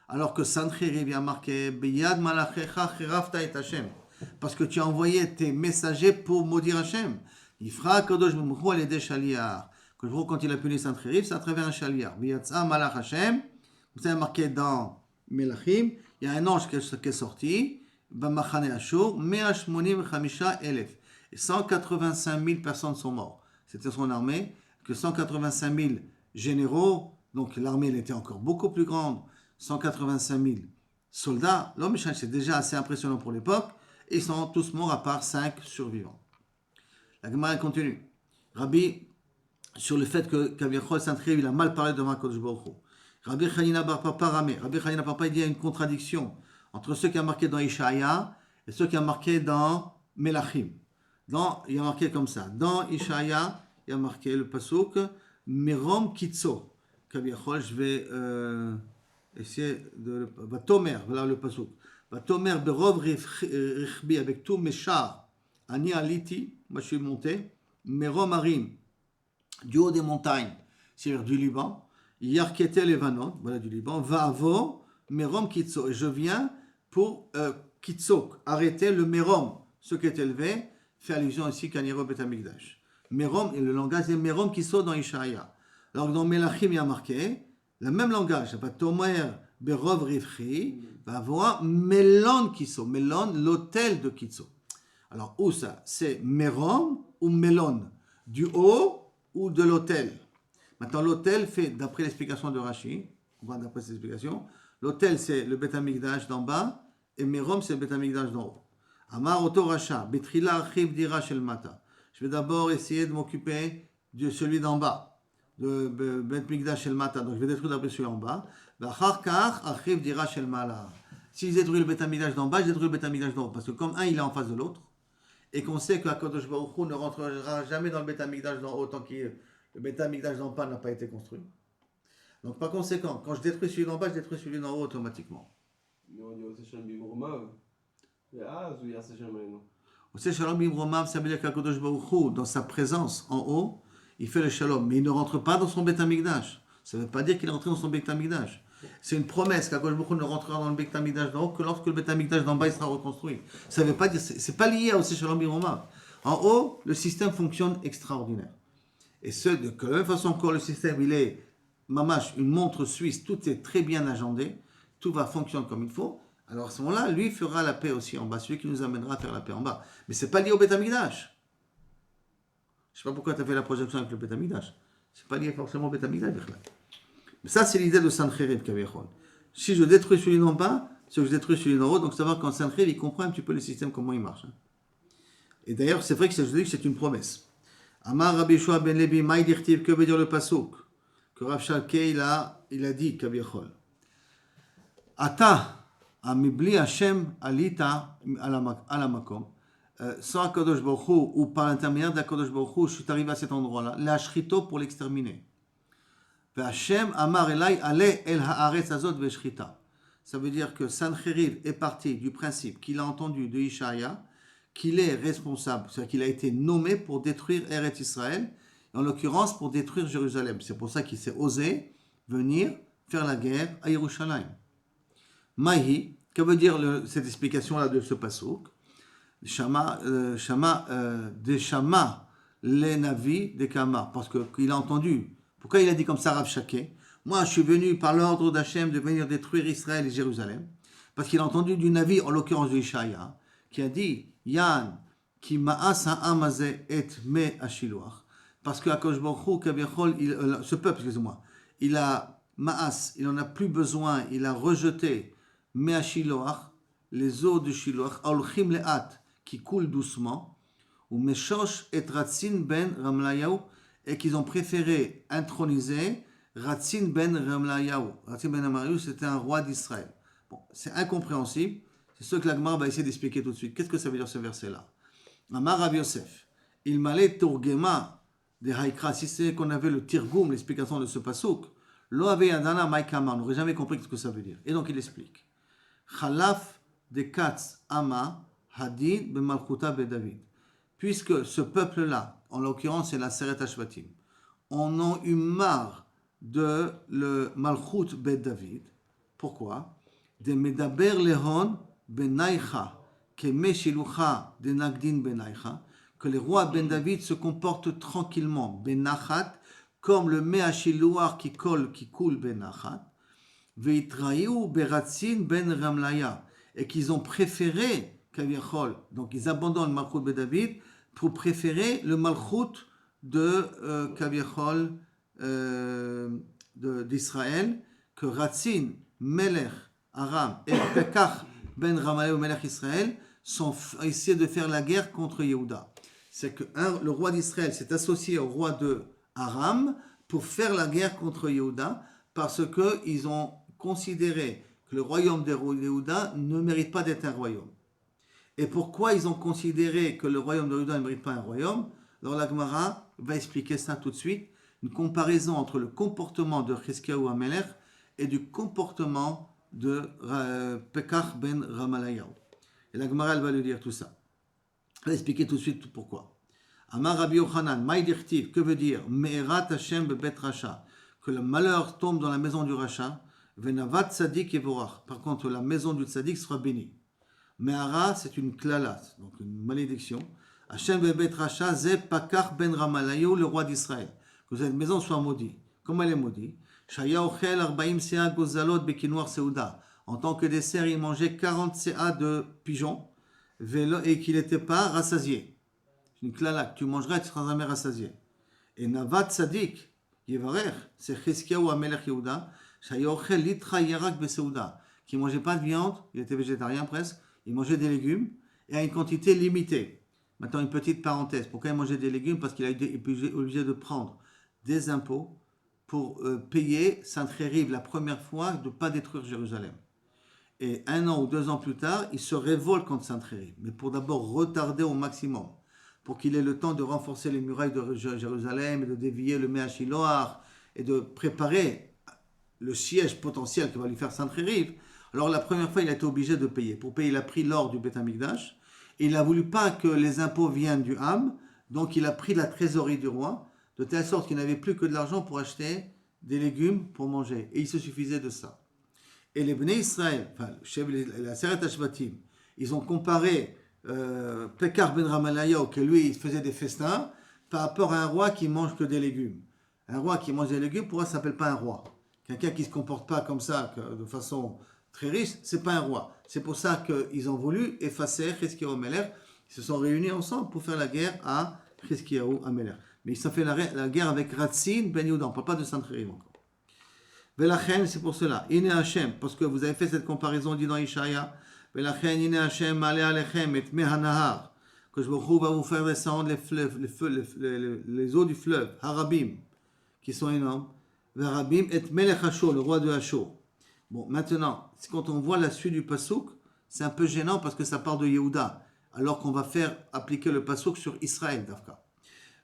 Alors que Sancheriv a marqué Biyad malachecha chirafta et Hashem. Parce que tu as envoyé tes messagers pour maudire Hashem. Ifra kadosh b'mukhu al yedei shaliach. Quand il a puni Sancheriv, c'est à travers un shaliach. Biyatza malach Hashem. Vous avez marqué dans Melachim, il y a un ange qui est sorti. B'machane Ashur, 185,000. Et 185 000 personnes sont mortes. C'était son armée, que 185 000 généraux, donc l'armée elle était encore beaucoup plus grande, 185 000 soldats, l'homme c'est déjà assez impressionnant pour l'époque, et ils sont tous morts à part 5 survivants. La Gemara continue. Rabbi, sur le fait que Kaviachol Sancheriv, il a mal parlé devant Kadosh Baruch Hu. Rabbi Chanina bar Papa Ramé, Rabbi Chanina Papa, il dit il y a une contradiction entre ceux qui ont marqué dans Ishaïa et ceux qui ont marqué dans Melachim. Il y a marqué comme ça. Dans Ishaïa, il y a marqué le pasuk Merom Kitso. Kaviachol, je vais essayer de. Vatomer, voilà le pasuk. Vatomer Berov Richbi, avec tous mes chars. Ani Aliti, moi je suis monté. Merom Arim, du haut des montagnes, c'est-à-dire du Liban. Yarkete Levanon, voilà du Liban. Vavo Merom Kitso. Et je viens pour Kitso, arrêter le Merom, ce qui est élevé. Fait allusion ici qu'à Niro Bet Hamikdash. Merom, et le langage est Merom qui sort dans Ishaïa. Alors dans Melachim, il y a marqué le même langage. Va Tomer Berov Rivchi, va voir Melon Kitso. Melon, l'hôtel de Kitso. Alors où ça? C'est Merom ou Melon? Du haut ou de l'hôtel? Maintenant, l'hôtel fait, d'après l'explication de Rashi, on va d'après cette explication, l'hôtel c'est le Bet Hamikdash d'en bas et Merom c'est le Bet Hamikdash d'en haut. Amar Oto Racha, Betrila Archiv Dira Shel Mata. Je vais d'abord essayer de m'occuper de celui d'en bas, de Bet Mikdash Shel Mata. Donc je vais détruire d'abord celui en bas. Vachar Kach Archiv Dira Shel Mala. Si je détruis le Bet Mikdash d'en bas, je détruis le Bet Mikdash d'en haut. Parce que comme un il est en face de l'autre, et qu'on sait qu'Akadosh Baruch Hu ne rentrera jamais dans le Bet Mikdash d'en haut tant que le Bet Mikdash d'en bas n'a pas été construit. Donc par conséquent, quand je détruis celui d'en bas, je détruis celui d'en haut automatiquement. Mais on dit aussi Shem Bimromav. Aussi, Shalom Bimromav, ça veut dire qu'Akadosh Baruch Hu, dans sa présence en haut, il fait le shalom, mais il ne rentre pas dans son Bet Hamikdash. Ça ne veut pas dire qu'il est rentré dans son Bet Hamikdash. C'est une promesse qu'Akadosh Baruch Hu ne rentrera dans le Bet Hamikdash d'en haut que lorsque le Bet Hamikdash d'en bas il sera reconstruit. Ça ne veut pas dire, c'est pas lié à aussi Shalom Bimromav. En haut, le système fonctionne extraordinaire. Et de la même façon que le système, il est mamash, une montre suisse, tout est très bien agendé, tout va fonctionner comme il faut. Alors à ce moment-là, lui fera la paix aussi en bas, celui qui nous amènera à faire la paix en bas. Mais ce n'est pas lié au Bet Hamikdash. Je ne sais pas pourquoi tu as fait la projection avec le Bet Hamikdash. Ce n'est pas lié forcément au Bet Hamikdash. Mais ça, c'est l'idée de Sancheriv Kaviachol. Si je détruis celui d'en bas, c'est que je détruis celui d'en haut. Donc, savoir qu'en Sancheriv, il comprend un petit peu le système, comment il marche. Et d'ailleurs, c'est vrai que je dis que c'est une promesse. Amar Rabbi Shua ben Levi, Maï dirtiv, que veut dire le pasouk? Que Rav Shalkei, il a dit, Kaviachol. Ata, amibli Hashem alita alamakom. Sans Akadosh Baruch Hu, ou par l'intermédiaire d'Akadosh Baruch Hu, je suis arrivé à cet endroit-là. L'ashrito pour l'exterminer. Hashem amar elai ale el haaretz azot ve'shrita. Ça veut dire que Sancheriv est parti du principe qu'il a entendu de Ishaïa, qu'il est responsable, c'est-à-dire qu'il a été nommé pour détruire Eretz Israël, en l'occurrence pour détruire Jérusalem. C'est pour ça qu'il s'est osé venir faire la guerre à Yerushalayim. Mahi, que veut dire cette explication-là de ce passouk? Shama, de Shama, les Navi, des Kama, parce qu'il a entendu. Pourquoi il a dit comme ça Rav Shakeh? Moi, je suis venu par l'ordre d'Hachem de venir détruire Israël et Jérusalem, parce qu'il a entendu du Navi, en l'occurrence de Ishaïa, qui a dit Yan ki ma'as ha'am hazeh et me hashiloach, parce que Akadosh Baruch Hu kaviachol, ce peuple, excusez-moi, il a ma'as, il en a plus besoin, il a rejeté me hashiloach, les eaux de Shiloach, olchim le'at, qui coulent doucement, ou meshosh et ratzin ben Ramlayahu, et qu'ils ont préféré introniser Ratzin ben Ramlayahu. Ratzin ben Ramlayahu, c'était un roi d'Israël. Bon, c'est incompréhensible. C'est ce que la Gemara va essayer d'expliquer tout de suite. Qu'est-ce que ça veut dire ce verset-là? Amar Rav Yosef, il m'allait Tourgema de Haïkra. Si c'est qu'on avait le Tirgoum, l'explication de ce pasouk, Lo ave yadana maïkama, on n'aurait jamais compris ce que ça veut dire. Et donc il explique. Chalaf de Katz Ama Hadin ben Malchuta ben David. Puisque ce peuple-là, en l'occurrence c'est la Seret Hashvatim, en ont eu marre de le Malchut ben David. Pourquoi? De Medaber Lehon ben Naïcha, que Meshilucha de Nagdin ben Naïcha, que les rois ben David se comportent tranquillement, ben Nachat, comme le Meachilouar qui coule ben Nachat, Veitraïou beratzin ben Ramlaya, et qu'ils ont préféré Kaviachol, donc ils abandonnent le Malchut ben David pour préférer le Malchut de Kaviachol d'Israël, que Ratzin, Melech, Aram et Pekach ben Ramalaï ou Melech Israël sont essayés de faire la guerre contre Yehuda. C'est que le roi d'Israël s'est associé au roi de Aram pour faire la guerre contre Yehuda parce qu'ils ont considéré que le royaume de Yehuda ne mérite pas d'être un royaume. Et pourquoi ils ont considéré que le royaume de Yehuda ne mérite pas un royaume? Alors la Gemara va expliquer ça tout de suite. Une comparaison entre le comportement de Chizkiyahu HaMelech et du comportement de Pekach ben Ramalayahu. Et la Gemara elle va lui dire tout ça. Elle va expliquer tout de suite pourquoi. Amar Rabbi Yochanan, Maï dirtiv, que veut dire Me'erat Hashem bebet Racha, que le malheur tombe dans la maison du Racha, Venavat Tzadik Evorach. Par contre, la maison du Tzadik sera bénie. Me'ara, c'est une klala, donc une malédiction. Hashem bebet Racha, Ze Pekach ben Ramalayahu, le roi d'Israël. Que cette maison soit maudite. Comment elle est maudite? Shaya ochel 40 sea gozalot bekinoir seuda. En tant que dessert, il mangeait 40 ca de pigeons et qu'il n'était pas rassasié. C'est une klala, tu mangeras, tu seras jamais rassasié. Et Navat Tzadik, Yevarer, c'est Chizkiyahu HaMelech Yehuda, Shaya ochel litra yerak beseuda, qui ne mangeait pas de viande, il était végétarien presque, il mangeait des légumes et à une quantité limitée. Maintenant, une petite parenthèse. Pourquoi il mangeait des légumes? Parce qu'il a été obligé de prendre des impôts pour payer Sancheriv la première fois de ne pas détruire Jérusalem. Et 1 an ou 2 ans plus tard, il se révolte contre Sancheriv, mais pour d'abord retarder au maximum, pour qu'il ait le temps de renforcer les murailles de Jérusalem et de dévier le Meachiloach et de préparer le siège potentiel que va lui faire Sancheriv. Alors la première fois, il a été obligé de payer. Pour payer, il a pris l'or du Beth Amikdash, et il n'a voulu pas que les impôts viennent du Ham, donc il a pris la trésorerie du roi, de telle sorte qu'il n'avait plus que de l'argent pour acheter des légumes pour manger. Et il se suffisait de ça. Et les Bnei Israël, enfin, la Seret Hashvatim, ils ont comparé Pekach ben Ramalayahu, que lui, il faisait des festins, par rapport à un roi qui mange que des légumes. Un roi qui mange des légumes, pourquoi ça ne s'appelle pas un roi? Quelqu'un qui ne se comporte pas comme ça, de façon très riche, ce n'est pas un roi. C'est pour ça qu'ils ont voulu effacer Chizkiyahu HaMelech. Ils se sont réunis ensemble pour faire la guerre à Chizkiyahu HaMelech. Mais ils ont fait la guerre avec Ratzin ben Yehuda. On ne parle pas de Sancheriv encore. Velachen, c'est pour cela. Ine Hashem, parce que vous avez fait cette comparaison, dit dans Ishaïa. Velachen, Ine Hashem, Malé Alechem, et Mehanahar. Que je va vous faire descendre les fleuves, les eaux du fleuve, Harabim, qui sont énormes. Harabim, et Melech Hashur, le roi de Hashur. Bon, maintenant, quand on voit la suite du Passouk, c'est un peu gênant parce que ça part de Yehuda, alors qu'on va faire appliquer le Passouk sur Israël, Dafka.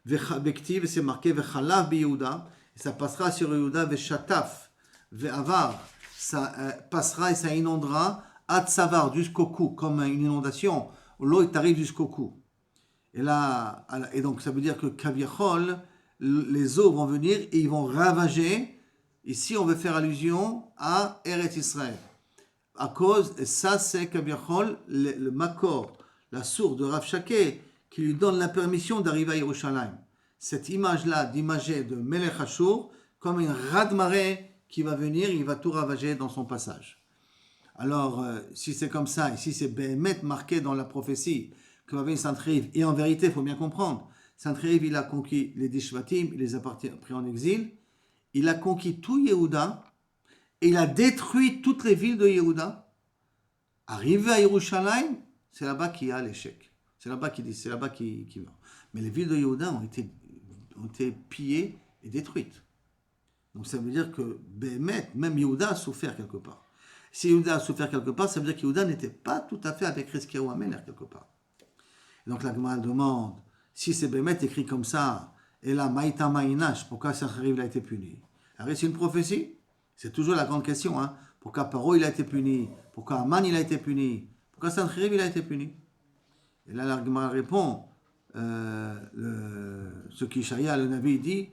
Vektiv, c'est marqué Vechalav bi Yehuda, et ça passera sur Yehuda, Veshataf, Ve'avar, ça passera et ça inondera, Ad Savar, jusqu'au cou, comme une inondation, l'eau arrive jusqu'au cou. Et là, et donc ça veut dire que Kaviachol, les eaux vont venir et ils vont ravager. Ici, on veut faire allusion à Eretz Israël. À cause, et ça c'est Kaviachol, le Makor, la source de Rav Shakeh, qui lui donne la permission d'arriver à Yerushalayim. Cette image-là, d'imager de Melech Hashur, comme une raz-de-marée qui va venir, il va tout ravager dans son passage. Alors, si c'est comme ça, et si c'est Béhémet marqué dans la prophétie, que va venir Sancheriv, et en vérité, il faut bien comprendre, Sancheriv, il a conquis les 10 Shvatim, il les a pris en exil, il a conquis tout Yehuda, et il a détruit toutes les villes de Yehuda. Arrivé à Yerushalayim, c'est là-bas qu'il y a l'échec. C'est là-bas qu'il dit, c'est là-bas qu'il meurt. Mais les villes de Yehuda ont été pillées et détruites. Donc ça veut dire que Béhémet, même Yehuda a souffert quelque part. Si Yehuda a souffert quelque part, ça veut dire que Yehuda n'était pas tout à fait avec Rizkiyahu Amelech quelque part. Et donc la Gemara demande, si c'est Béhémet écrit comme ça, et là, Maïta Maïnash, pourquoi Sancheriv a été puni? Alors c'est une prophétie. C'est toujours la grande question. Hein. Pourquoi Paro il a été puni? Pourquoi Aman il a été puni? Pourquoi Sancheriv il a été puni? Et là, la Gemara répond, ce qu'Ishaïa, le Navi, dit,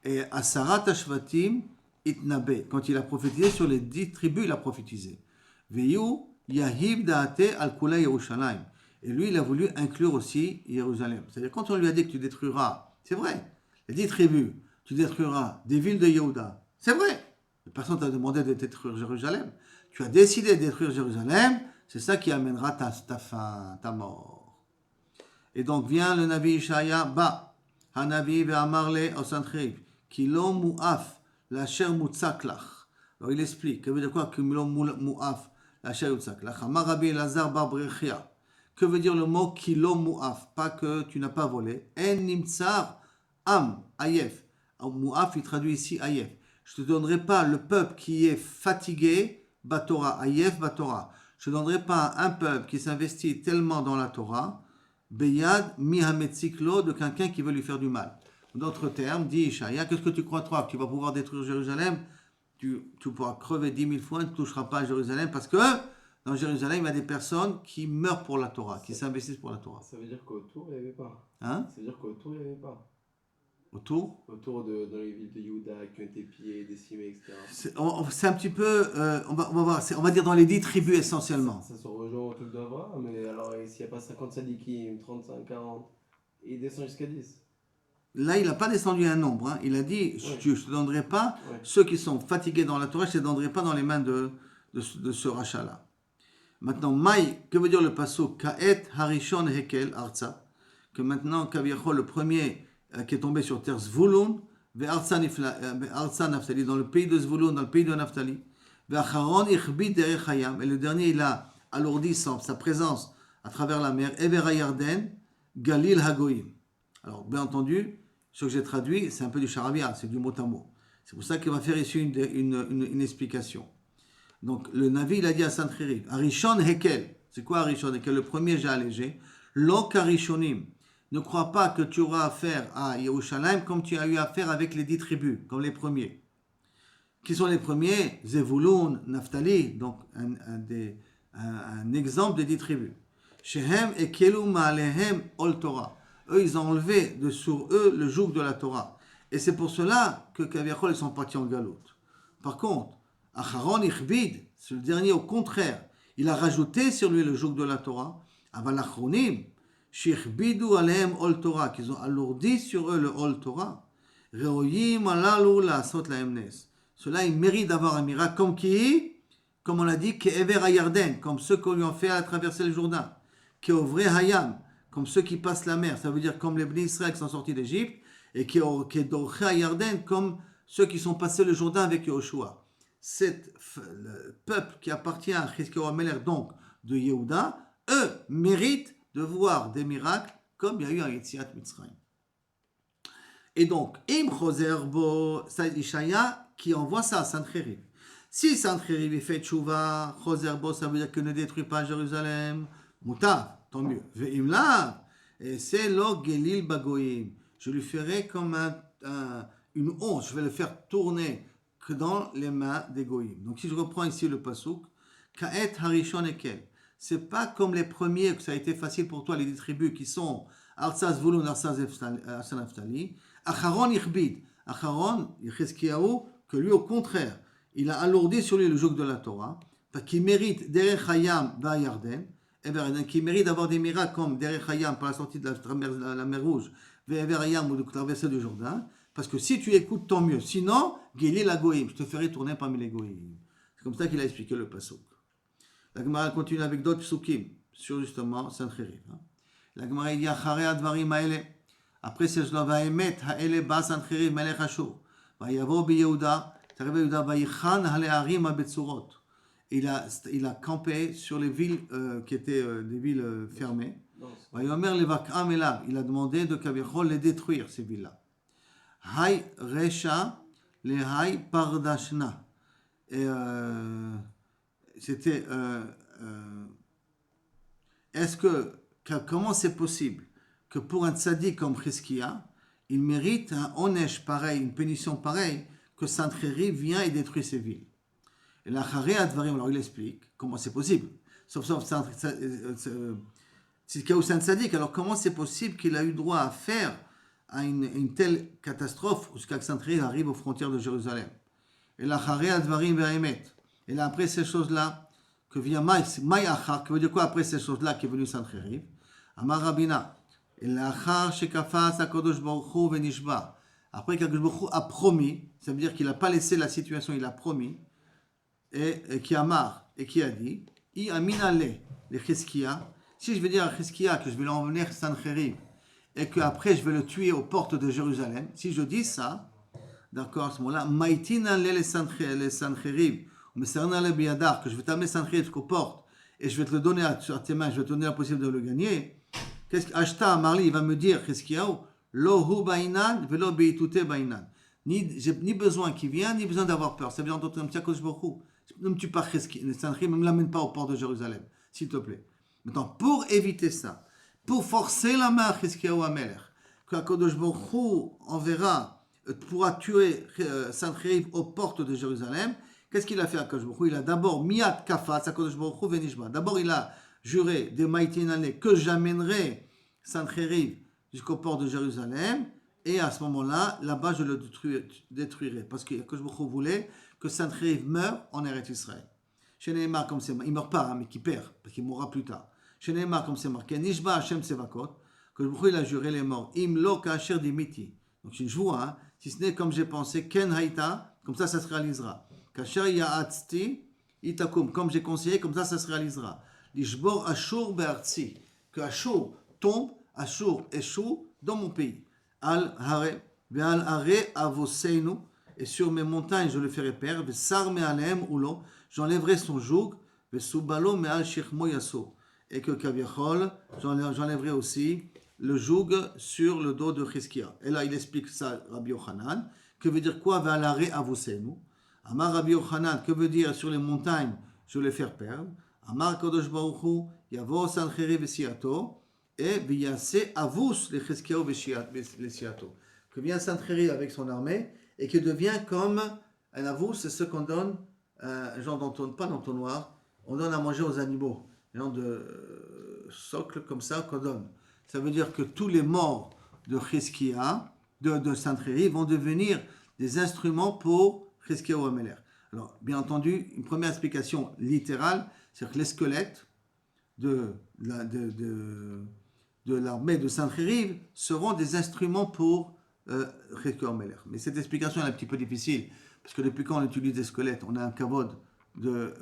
et Asarat Ashvatim itnabe. Quand il a prophétisé sur les 10 tribus, il a prophétisé. Veyu Yahib Daate al Kula Yerushalayim. Et lui, il a voulu inclure aussi Jérusalem. C'est-à-dire, quand on lui a dit que tu détruiras, c'est vrai, les 10 tribus, tu détruiras des villes de Yehuda, c'est vrai. Personne t'a demandé de détruire Jérusalem. Tu as décidé de détruire Jérusalem, c'est ça qui amènera ta fin, ta mort. Et donc vient le Navi Ishaïa, Hanavi ve'amarle au Sancheriv, Kilo mu'af, la chair mutzaklach. Alors il explique, que veut dire quoi, Kilo mu'af, la chair mutzaklach. Amar Rabbi Elazar bar Brechia. Que veut dire le mot Kilo mu'af? Pas que tu n'as pas volé. En nimtsar am, ayef. Mu'af, il traduit ici ayef. Je ne te donnerai pas le peuple qui est fatigué, Batora, ayef, Batora. Je ne donnerai pas un peuple qui s'investit tellement dans la Torah, Beyad mihametziklo, de quelqu'un qui veut lui faire du mal. En d'autres termes, dit Ishaïa, qu'est-ce que tu crois, toi, que tu vas pouvoir détruire Jérusalem? Tu pourras crever 10 000 fois, tu ne toucheras pas à Jérusalem, parce que dans Jérusalem, il y a des personnes qui meurent pour la Torah, qui s'investissent pour la Torah. Ça veut dire qu'autour, il n'y avait pas. Hein? Ça veut dire qu'autour, il n'y avait pas. Autour Dans les villes de Yehuda qui ont été pillées, décimées, etc. C'est un petit peu, on va voir, on va dire dans les 10 tribus essentiellement. Ça se rejoint au truc d'Abraham, mais alors s'il n'y a pas 50 sadikim, 35, 40, il descend jusqu'à 10. Là, il n'a pas descendu un nombre. Hein. Il a dit, je ne te donnerai pas, ceux qui sont fatigués dans la Torah, je ne te donnerai pas dans les mains de ce rachat-là. Maintenant, Maï, que veut dire le pasuk? Kaet harishon hekel arza. Que maintenant, Kaviachol, le premier qui est tombé sur terre, Zvulun, Ve'arza Naftali, dans le pays de Zvulun, dans le pays de Naftali. Ve'acharon ichbid derech hayam. Et le dernier, il a alourdi sa présence à travers la mer. Evera Yarden, Galil Hagoyim. Alors, bien entendu, ce que j'ai traduit, c'est un peu du charabia, c'est du mot à mot. C'est pour ça qu'il va faire ici une explication. Donc, le Navi, il a dit à Sancheriv, Arishon Hekel. C'est quoi Arishon Hekel? Le premier, j'ai allégé. Lo Karishonim. Ne crois pas que tu auras affaire à Yerushalayim comme tu as eu affaire avec les 10 tribus, comme les premiers. Qui sont les premiers? Zevulun, Naftali, donc un exemple des 10 tribus. Shehem ekelu ma'alehem ol Torah. Eux, ils ont enlevé sur eux le joug de la Torah. Et c'est pour cela que Kaviachol, ils sont partis en galoute. Par contre, Acharon ichbid, c'est le dernier, au contraire, il a rajouté sur lui le joug de la Torah. Aval achronim, shichbidu alehem ol Torah, qu'ils ont alourdi sur eux le ol Torah. Reoyim alalu la'asot lahem nes. Cela, il mérite d'avoir un miracle comme qui? Comme on l'a dit, ke'ever hayarden, comme ceux qu'on lui ont fait à traverser le Jourdain. Ke'ovre hayam, comme ceux qui passent la mer. Ça veut dire comme les Bnei Israël qui sont sortis d'Égypte, et ke'dorche hayarden, comme ceux qui sont passés le Jourdain avec Yoshua. le peuple qui appartient à Chizkiyahu HaMelech, donc de Yehuda, eux méritent de voir des miracles comme il y a eu à Yetziat Mitzrayim. Et donc, Im Choser Bo, c'est Ishaya qui envoie ça à Sancheriv. Si Sancheriv fait Tchouva, Choser Bo, ça veut dire que ne détruit pas Jérusalem, Mutav, tant mieux. Ve'im Lav, et c'est lo Gelil Bagoyim. Je lui ferai comme une honte, je vais le faire tourner que dans les mains des Goïm. Donc si je reprends ici le pasuk, Ka'et Harishon Ekel, c'est pas comme les premiers que ça a été facile pour toi, les 10 tribus qui sont Arsaz Vulun, Arsaz Naftali, Acharon Ichbid, Acharon Yechezkiyahu, que lui au contraire, il a alourdi sur lui le joug de la Torah, qui mérite Derech Hayam Va'yarden, qui mérite d'avoir des miracles comme Derech Hayam par la sortie de la mer Rouge, Ve'ever Hayam ou de traverser du Jourdain, parce que si tu écoutes, tant mieux. Sinon, Gili la Goïm, je te ferai tourner parmi les Goïm. C'est comme ça qu'il a expliqué le pasuk. La Gemara continue avec d'autres psukim sur justement Sancheriv. La Gemara dit Acharei advarim haele. Après c'est cela va émettre haele ba Sancheriv melech Ashur. Va yavo bi Yehuda, t'arrives à Yehuda va yichan halearim habetzurot. Il a campé sur les villes qui étaient des villes fermées. Va yomer levakam elav. Il a demandé de Kavichol les détruire ces villes-là. Hay Resha le Hay Pardashna. Et c'était. Comment c'est possible que pour un tzaddik comme Chizkiya, il mérite un onesh pareil, une punition pareille, que Sancheriv vient et détruit ces villes? Et la Charei Advarim, alors il explique comment c'est possible. Sauf Chizkiyahu c'est un tzaddik, alors comment c'est possible qu'il a eu droit à faire à une telle catastrophe jusqu'à Sancheriv arrive aux frontières de Jérusalem? Et la Charei Advarim ve'emet. Et là, après ces choses-là, que vient Maï Achar, qui veut dire quoi après ces choses-là qui est venu Sancheriv? Amar Rabina. Et l'Achar Shekafas HaKadosh Baruch Hu Venishba. Après qu'Akadosh Baruch Hu a promis, ça veut dire qu'il n'a pas laissé la situation, il a promis, et qui Amar, et qui a dit, I Aminale, les Chizkiya, si je vais dire à Chizkiya que je vais l'emmener Sancheriv, et qu'après je vais le tuer aux portes de Jérusalem, si je dis ça, d'accord, à ce moment-là, Maïtina les Sancheriv, que je vais t'amener Sancheriv jusqu'aux portes, et je vais te le donner à tes mains, je vais te donner la possibilité de le gagner. Qu'est-ce que Ashta Marli il va me dire, Chizkiyahu, Lo hu bainan, velo beitute bainan. J'ai ni besoin qu'il vienne, ni besoin d'avoir peur. Ça veut dire entendre un petit Akadosh Baruch Hu. Ne me tue pas Sancheriv, ne me l'amène pas aux portes de Jérusalem, s'il te plaît. Maintenant, pour éviter ça, pour forcer la main à Chizkiyahu HaMelech, que Akadosh Baruch Hu enverra, pourra tuer Sancheriv aux portes de Jérusalem, qu'est-ce qu'il a fait à Akadosh Baruch Hu? Il a d'abord Miyat Kafat, Akadosh Baruch Hu Venishba. D'abord, il a juré des Maïtinane que j'amènerai Sancheriv jusqu'au port de Jérusalem, et à ce moment-là, là-bas, je le détruirai. Parce que Akadosh Baruch Hu voulait que Sancheriv meure en Eretz Israël. Chez Nehemar, comme c'est marqué, il ne meurt pas, mais qu'il perd, parce qu'il mourra plus tard. Chez Nehemar, comme c'est marqué, Nishba Hashem Sevakot, que Baruch Hu il a juré les morts. Im lo kasher dimiti. Donc c'est une joie, si ce n'est comme j'ai pensé, Ken Haïta, comme ça se réalisera. Kasher Ya'atzti Itakum, comme j'ai conseillé, comme ça se réalisera. Lishbor Ashur Be'artzi, que Ashur tombe, Ashur échoue dans mon pays. Al Hare, Ve'al Hare Avoseinu, et sur mes montagnes je le ferai perdre. Ve'sar Me'alehem Ulo, j'enlèverai son joug. Ve'subalo Me'al Shechmo Yasso, et que Kaviachol, j'enlèverai aussi le joug sur le dos de Chizkiya. Et là il explique ça, Rabbi Yochanan. Que veut dire quoi? Ve'al Hare Avoseinu. Amar Rabbi Yochanan, que veut dire sur les montagnes, je vais les faire perdre. Amar Kadosh Baruch Hu, Yavo Sancheriv Vesiato, et Viyase Avus le Chizkiyahu Vesiato. Que vient Sancheriv avec son armée, et qui devient comme un avus, c'est ce qu'on donne, genre pas d'entonnoir, on donne à manger aux animaux, genre de socle comme ça qu'on donne. Ça veut dire que tous les morts de Chizkiya, de Sancheriv, vont devenir des instruments pour Chizkiyahu HaMelech. Alors, bien entendu, une première explication littérale, c'est que les squelettes de l'armée de Sancheriv seront des instruments pour Chizkiyahu HaMelech. Mais cette explication est un petit peu difficile, parce que depuis quand on utilise des squelettes, on a un kavod de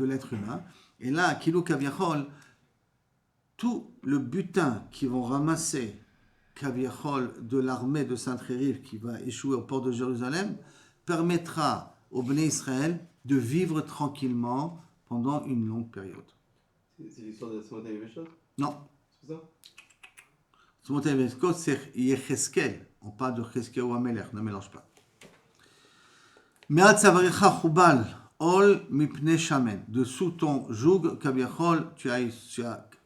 l'être humain. Et là, Kilou Kaviachol, tout le butin qu'ils vont ramasser Kaviachol de l'armée de Sancheriv qui va échouer au port de Jérusalem permettra au Bnei Israël de vivre tranquillement pendant une longue période. C'est l'histoire de Smot Veshot? Non. C'est ça? Smot Veshot, c'est Yecheskel. On parle de Cheskel ou Amelech, ne mélange pas. Me'at Savarecha Chubal, Ol Mipne Shamen. Dessous ton joug, Kaviachol, tu as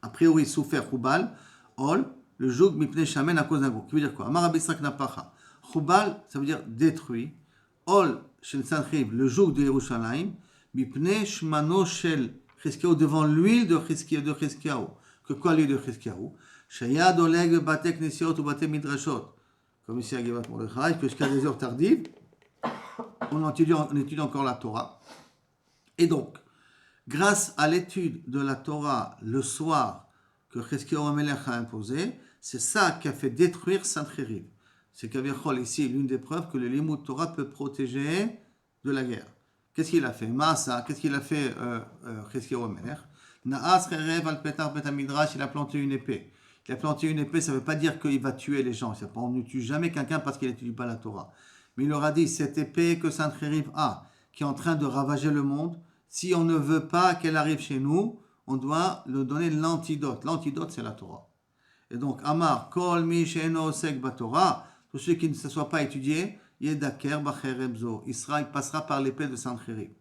a priori souffert Chubal, Ol, le joug Mipne Shamen à cause d'un gros. Qui veut dire quoi? Amar Rabbi Yitzhak Napacha. Chubal, ça veut dire détruit. Ol Shel Sancheriv, le joug de Yerushalayim, Mipne Shmano Shel Cheskel, devant l'huile de Cheskel. Que quoi l'huile de Cheskel? Shayad Oleg Bate Knesiot ou Bate Midrashot. Comme ici à Gevat Mordechai, jusqu'à des heures tardives, on étudie encore la Torah. Et donc, grâce à l'étude de la Torah le soir que Cheskel Amelech a imposé, c'est ça qui a fait détruire Sancheriv. C'est Kaviachol ici l'une des preuves que le Limud Torah peut protéger de la guerre. Qu'est-ce qu'il a fait? Maasa, qu'est-ce qu'il a fait Cheskel Amelech? Naas Cherev al Petar Betamidrash, il a planté une épée. Il a planté une épée, ça ne veut pas dire qu'il va tuer les gens. On ne tue jamais quelqu'un parce qu'il n'étudie pas la Torah. Mais il leur a dit, cette épée que Sancheriv a, qui est en train de ravager le monde, si on ne veut pas qu'elle arrive chez nous, on doit leur donner l'antidote. L'antidote, c'est la Torah. Et donc, Amar, Kol mi she'eno osek batorah, tous ceux qui ne se soient pas étudiés, Yedaker bacherebzo. Israël passera par l'épée de Sancheriv.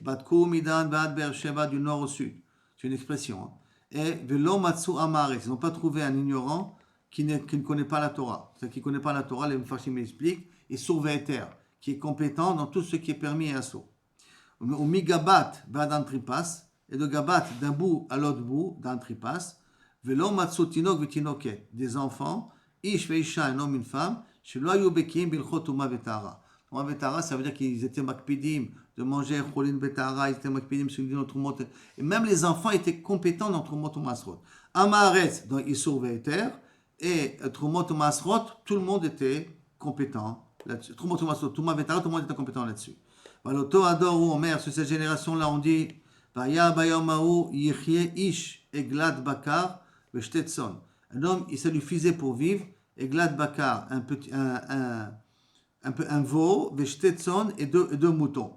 Batku midan ba'ad Beersheba du nord au sud. C'est une expression. Et velo matsu amare. Ils n'ont pas trouvé un ignorant qui ne connaît pas la Torah. C'est-à-dire qui ne connaît pas la Torah, les Mefashim expliquent, et surveiter, qui est compétent dans tout ce qui est permis et assaut. Au migabat ba'ad tripas, et de gabat d'un bout à l'autre bout d'un tripas, velo matsu tinok v'tinoket, des enfants, ish veisha, un homme, une femme, shelo ayu bekim bilchot uma vetara. Uma vetara, ça veut dire qu'ils étaient makpidim de manger cholin betara, ils étaient makpidim sur une autre mot. Et même les enfants étaient compétents dans Trumot ou Masrot. Amaretz, dans Issour Ve'eter, et Trumot ou Masrot, tout le monde était compétent là-dessus. Trumot ou Masrot, Touma Vetara, tout le monde était compétent là-dessus. Valoto Ador ou Omer, sur cette génération-là, on dit Vaya Bayomaou Yichye Ish Eglad Bakar Veshtetson. Un homme, il ça lui suffisait pour vivre, Eglad Bakar, un veau, Veshtetson et deux moutons.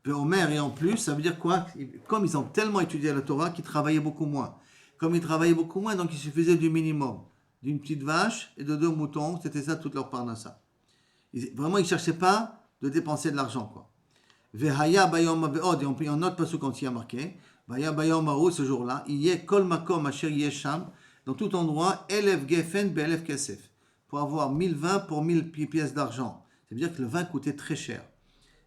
Omer, et en plus, ça veut dire quoi? Comme ils ont tellement étudié la Torah qu'ils travaillaient beaucoup moins. Comme ils travaillaient beaucoup moins, donc il suffisait du minimum. D'une petite vache et de 2 moutons, c'était ça toute leur parnassa. Vraiment, ils ne cherchaient pas de dépenser de l'argent, quoi. Vehaya bayom ve'od, et on peut en autre passage quand il y a marqué, Vehaya bayom ma'ou, ce jour-là, il y a kol makom asher yesham, dans tout endroit, elef gefen be'elef kesef, pour avoir 1000 vins pour 1000 pièces d'argent. Ça veut dire que le vin coûtait très cher.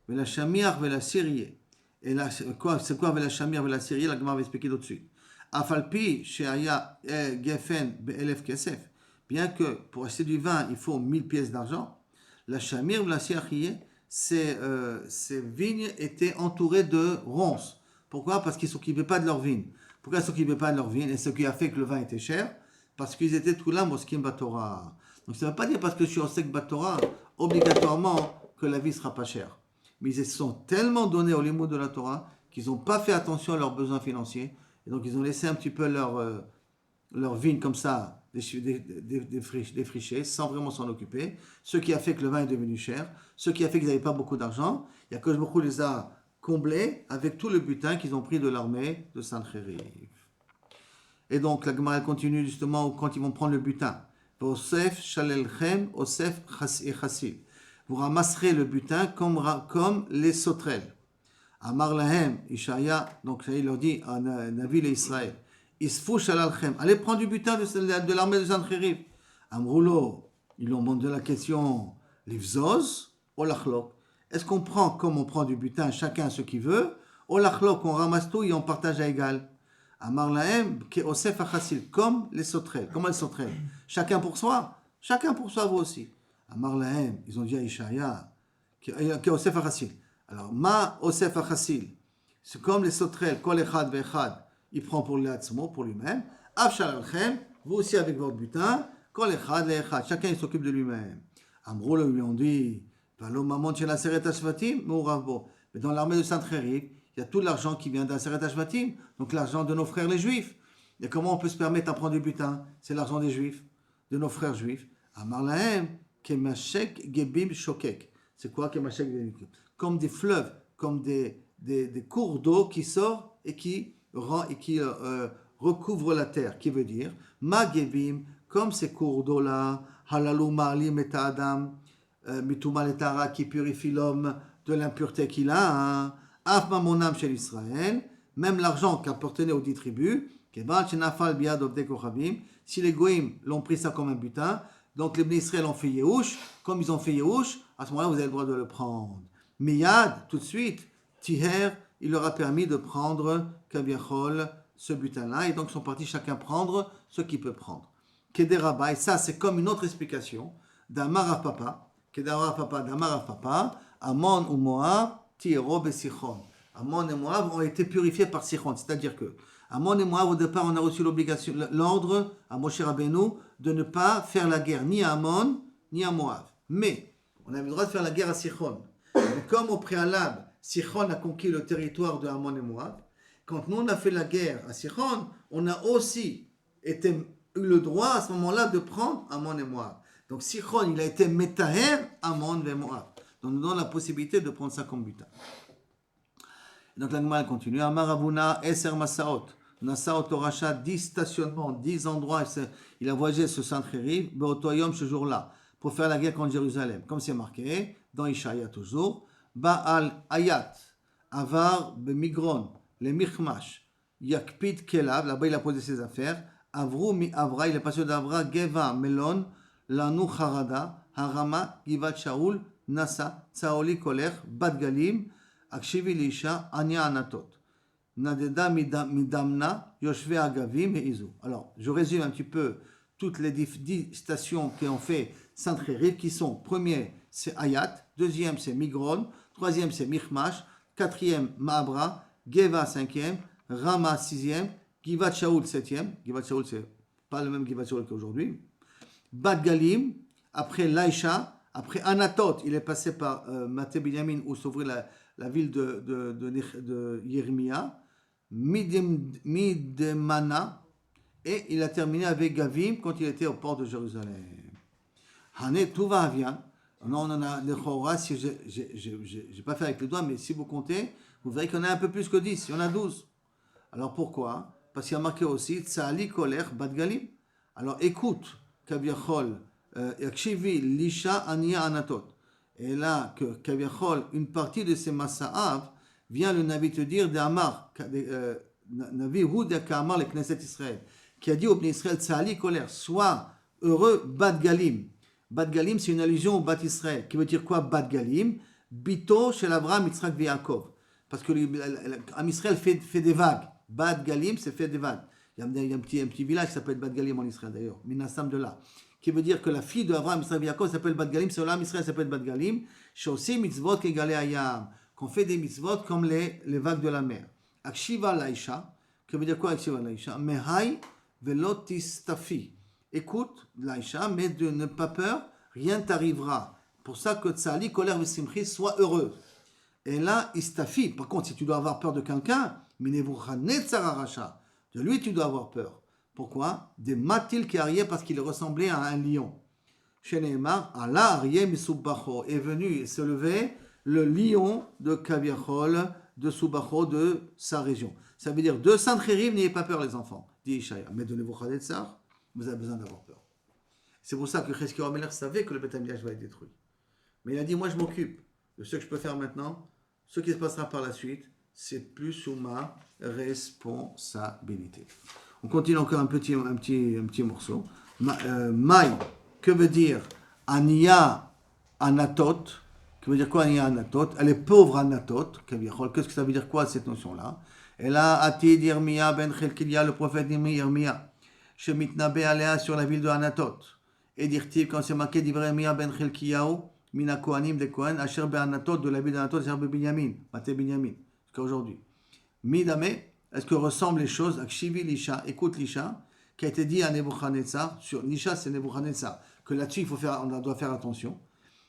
Vela shamir vela syrie. Et là, c'est quoi vela shamir vela syrie? La Gemara va expliquer tout de suite. Afalpi sheaya gefen be'elef kesef. Bien que pour acheter du vin, il faut 1000 pièces d'argent. La shamir vela syrie, ces vignes étaient entourées de ronces. Pourquoi? Parce qu'ils ne s'occupaient pas de leurs vignes. Pourquoi ils ne s'occupaient pas de leurs vignes? Et ce qui a fait que le vin était cher, parce qu'ils étaient tout là, moskim batora. Donc ça ne veut pas dire parce que je suis osek batora, obligatoirement que la vie ne sera pas chère. Mais ils se sont tellement donnés au limud de la Torah qu'ils n'ont pas fait attention à leurs besoins financiers. Et donc ils ont laissé un petit peu leur vigne comme ça, défrichée, sans vraiment s'en occuper. Ce qui a fait que le vin est devenu cher. Ce qui a fait qu'ils n'avaient pas beaucoup d'argent. Il y a que beaucoup les a comblés avec tout le butin qu'ils ont pris de l'armée de Sancheriv. Et donc la Gemara continue justement quand ils vont prendre le butin. Osef shalelchem, Osef et chassil. Vous ramasserez le butin comme les sauterelles. Amar lahem, Ishaya, donc il leur dit à Navi et Israël, Isfou shalalchem, allez prendre du butin de l'armée de Sancheriv. Amroulo, ils lui ont demandé la question, l'ivzoz, ou l'achlok. Est-ce qu'on prend comme on prend du butin, chacun ce qu'il veut, ou l'achlok, on ramasse tout et on partage à égal. Amar lahem, ke osef achassil, comme les sauterelles. Comment les sauterelles? Chacun pour soi vous aussi. Amar lahem, ils ont dit à Ishaya, que Osef Achassil. Alors, ma Osef Achassil, c'est comme les sauterelles, kol echad ve'echad, il prend pour l'atzmo, pour lui-même. Afshal alchem, vous aussi avec votre butin, kol echad ve'echad, chacun il s'occupe de lui-même. Amrou lui ont dit, valo mamon shel aseret hashvatim, mouravo. Mais dans l'armée de Sancheriv, il y a tout l'argent qui vient d'aseret hashvatim, donc l'argent de nos frères les juifs. Et comment on peut se permettre de prendre du butin? C'est l'argent des juifs, de nos frères juifs. Amar lahem, Kemashek Gebim Shokek. C'est quoi Kemashek Gebim? comme des fleuves, comme des cours d'eau qui sortent et qui recouvrent la terre, qui veut dire Magevim, comme ces cours d'eau-là, Halalou Marlim et Adam, Mitumal et Tara, qui purifie l'homme de l'impureté qu'il a, Af Mamonam chez Israël, même l'argent qu'appartenait aux 10 tribus, si les Goïms l'ont pris ça comme un butin, donc les Israël ont fait Yehush, comme ils ont fait Yehush, à ce moment-là vous avez le droit de le prendre. Miyad, tout de suite, Tiher, il leur a permis de prendre Kaviachol, ce butin-là, et donc ils sont partis chacun prendre ce qu'il peut prendre. Kederabai, ça c'est comme une autre explication d'Amar Papa, d'Amar Papa, Amon ou Moab, Tiero et Sichon. Amon et Moab ont été purifiés par Sichon, c'est-à-dire que Amon et Moab, au départ, on a reçu l'ordre à Moshe Rabbeinu de ne pas faire la guerre ni à Amon ni à Moab. Mais on avait le droit de faire la guerre à Sichon. Mais comme au préalable, Sichon a conquis le territoire de Amon et Moab, quand nous on a fait la guerre à Sichon, on a aussi eu le droit à ce moment-là de prendre Amon et Moab. Donc Sichon, il a été Metaher, Amon et Moab. Donc nous donnons la possibilité de prendre ça comme butin. Donc l'animal continue. Amar Avuna, Eser Masaot. Nasaot Oracha, 10 stationnements, 10 endroits. Il a voyagé ce Sancheriv, Beotoyom, ce jour-là, pour faire la guerre contre Jérusalem. Comme c'est marqué dans Ishaïa toujours. Baal Ayat, Avar, Bemigron, les Michmash, Yakpid Kelav, là-bas il a posé ses affaires. Avrou mi Avra, il est passé d'Avra, Geva, Melon, Lanu Harada, Harama, Givat Shaul, Nasa, Tsaoli Koler, Bat Galim, Akshivi Lisha, Anya Anatot. Nadeda Midamna, Yoshve Agavim et Izu. Alors, je résume un petit peu toutes les 10 stations qui ont fait Sancheriv, qui sont, premier, c'est Ayat, deuxième, c'est Migron, troisième, c'est Michmash, quatrième, Maabra, Geva, cinquième, Rama, sixième, Givat Shaul, septième. Givat Shaul, c'est pas le même Givat Shaul qu'aujourd'hui. Bat Galim, après Laïcha, après Anatot, il est passé par Maté Binyamin, où s'ouvrait la ville de Yirmia, Midemana, et il a terminé avec Gavim quand il était au port de Jérusalem. Hané, tout va bien. Non, on en a des Chora, si je n'ai pas fait avec les doigts, mais si vous comptez, vous verrez qu'il y en a un peu plus que 10, il y en a 12. Alors pourquoi? Parce qu'il y a marqué aussi Tsali Koler Bat Galim. Alors écoute, Kaviachol, Yakshivi, Lisha, Ania, Anatot. Et là, que Kaviachol, une partie de ces Massa'av, vient le Navi te dire d'Amar, Navi Houda Kamar, le Knesset Israël, qui a dit au Bnei Israël, Tsali Koler, sois heureux, Bat Galim. Bat Galim, c'est une allusion au Bat Israël, qui veut dire quoi, Bat Galim? Bito chez l'Abraham, Yitzhak et Yaakov. Parce que l'Am Israël fait des vagues. Bat Galim, c'est fait des vagues. Il y a un petit village qui s'appelle Bat Galim en Israël d'ailleurs, Minassam de là, qui veut dire que la fille de Abraham, Yitzhak et Yaakov s'appelle Bat Galim, c'est l'Am Israël s'appelle Bat Galim, aussi mitzvot qu'égalé ayam, qu'on fait des mitzvot comme les vagues de la mer. Akshiva Laïcha, qui veut dire quoi Akshiva Laïcha? Mehai velotistafi. Écoute Laïcha, mais de ne pas peur, rien t'arrivera. Pour ça que Tsali, colère vesimchi, sois heureux. Et là, istafi. Par contre, si tu dois avoir peur de quelqu'un, de lui tu dois avoir peur. Pourquoi? Des matil qui arrivaient parce qu'il ressemblait à un lion. Chez Neymar, Allah Arié Misubbacho est venu se lever le lion de Kaviachol, de Subacho, de sa région. Ça veut dire de Sancheriv, n'ayez pas peur les enfants, dit Ishaïa. Mais de Nebuchadnezzar, vous avez besoin d'avoir peur. C'est pour ça que Cheskia Omeler savait que le Beth Amikdash va être détruit. Mais il a dit, moi je m'occupe de ce que je peux faire maintenant, ce qui se passera par la suite, c'est plus sous ma responsabilité. On continue encore un petit morceau. Maï, que veut dire Ania Anatot? Que veut dire quoi Ania Anatot? Elle est pauvre Anatot. Qu'est-ce que ça veut dire quoi cette notion-là? Et là, Atid Yirmia ben Chelkilia, le prophète Yirmia, Shemitnabe Alea sur la ville de Anatot. Et dire-t-il, quand c'est marqué d'Yirmia ben Chelkiyahu, Mina Kohanim de Kohen, Asher be Anatot, de la ville d'Anatot, Asher be Binyamin, Maté Binyamin, jusqu'à aujourd'hui. Midame, est-ce que ressemblent les choses? Akshivi Lisha, écoute Lisha, qui a été dit à Nebuchadnezzar, sur Lisha c'est Nebuchadnezzar, que là-dessus on doit faire attention.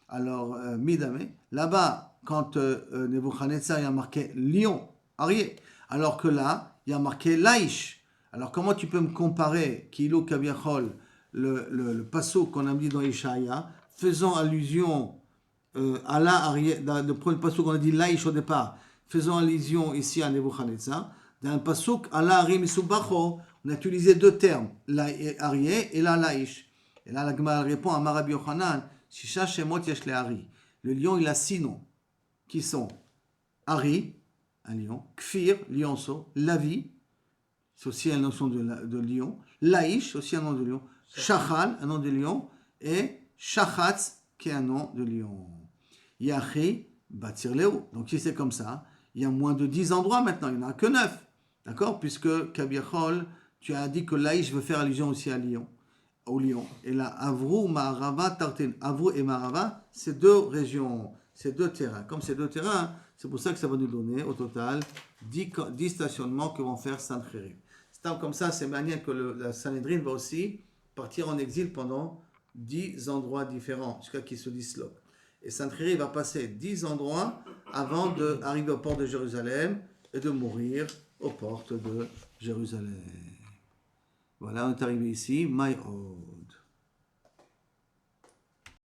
Alors, Midame, là-bas, quand Nebuchadnezzar il y a marqué lion, arié, alors que là, il y a marqué laïch. Alors, comment tu peux me comparer, Kilo Kaviachol, le passeau qu'on a dit dans Ishaïa, faisant allusion Allah, dans le premier pasuk, on a dit Laïch au départ. Faisons allusion ici à Nebuchadnezzar. Dans le pasuk, Allah Arim Isubacho, on a utilisé deux termes, la Arié et la Laïch. Et là, la Gemara répond à Marabi Yochanan, Shisha Shemot Yesh le Ari. Le lion, il a 6 noms, qui sont Ari, un lion, Kfir, lionceau, Lavi, c'est aussi un nom de lion, Laïch, aussi un nom de lion, Shachal, un nom de lion, et Shachatz, qui est un nom de lion. Yachi, Batir Léo. Donc si c'est comme ça, il y a moins de 10 endroits maintenant, il n'y en a que 9. D'accord? Puisque Kabiachol, tu as dit que Laïch veut faire allusion aussi au lion. Et là, Avrou, Marava, Tartin. Avrou et Marava, c'est 2 régions, c'est 2 terrains. Comme c'est 2 terrains, c'est pour ça que ça va nous donner au total 10 stationnements que vont faire Sancheriv. C'est comme ça, c'est manière que la Sanhedrin va aussi partir en exil pendant 10 endroits différents, jusqu'à qu'il se disloque. Et Sancheriv va passer 10 endroits avant d'arriver aux portes de Jérusalem et de mourir aux portes de Jérusalem. Voilà, on est arrivé ici. Maïo.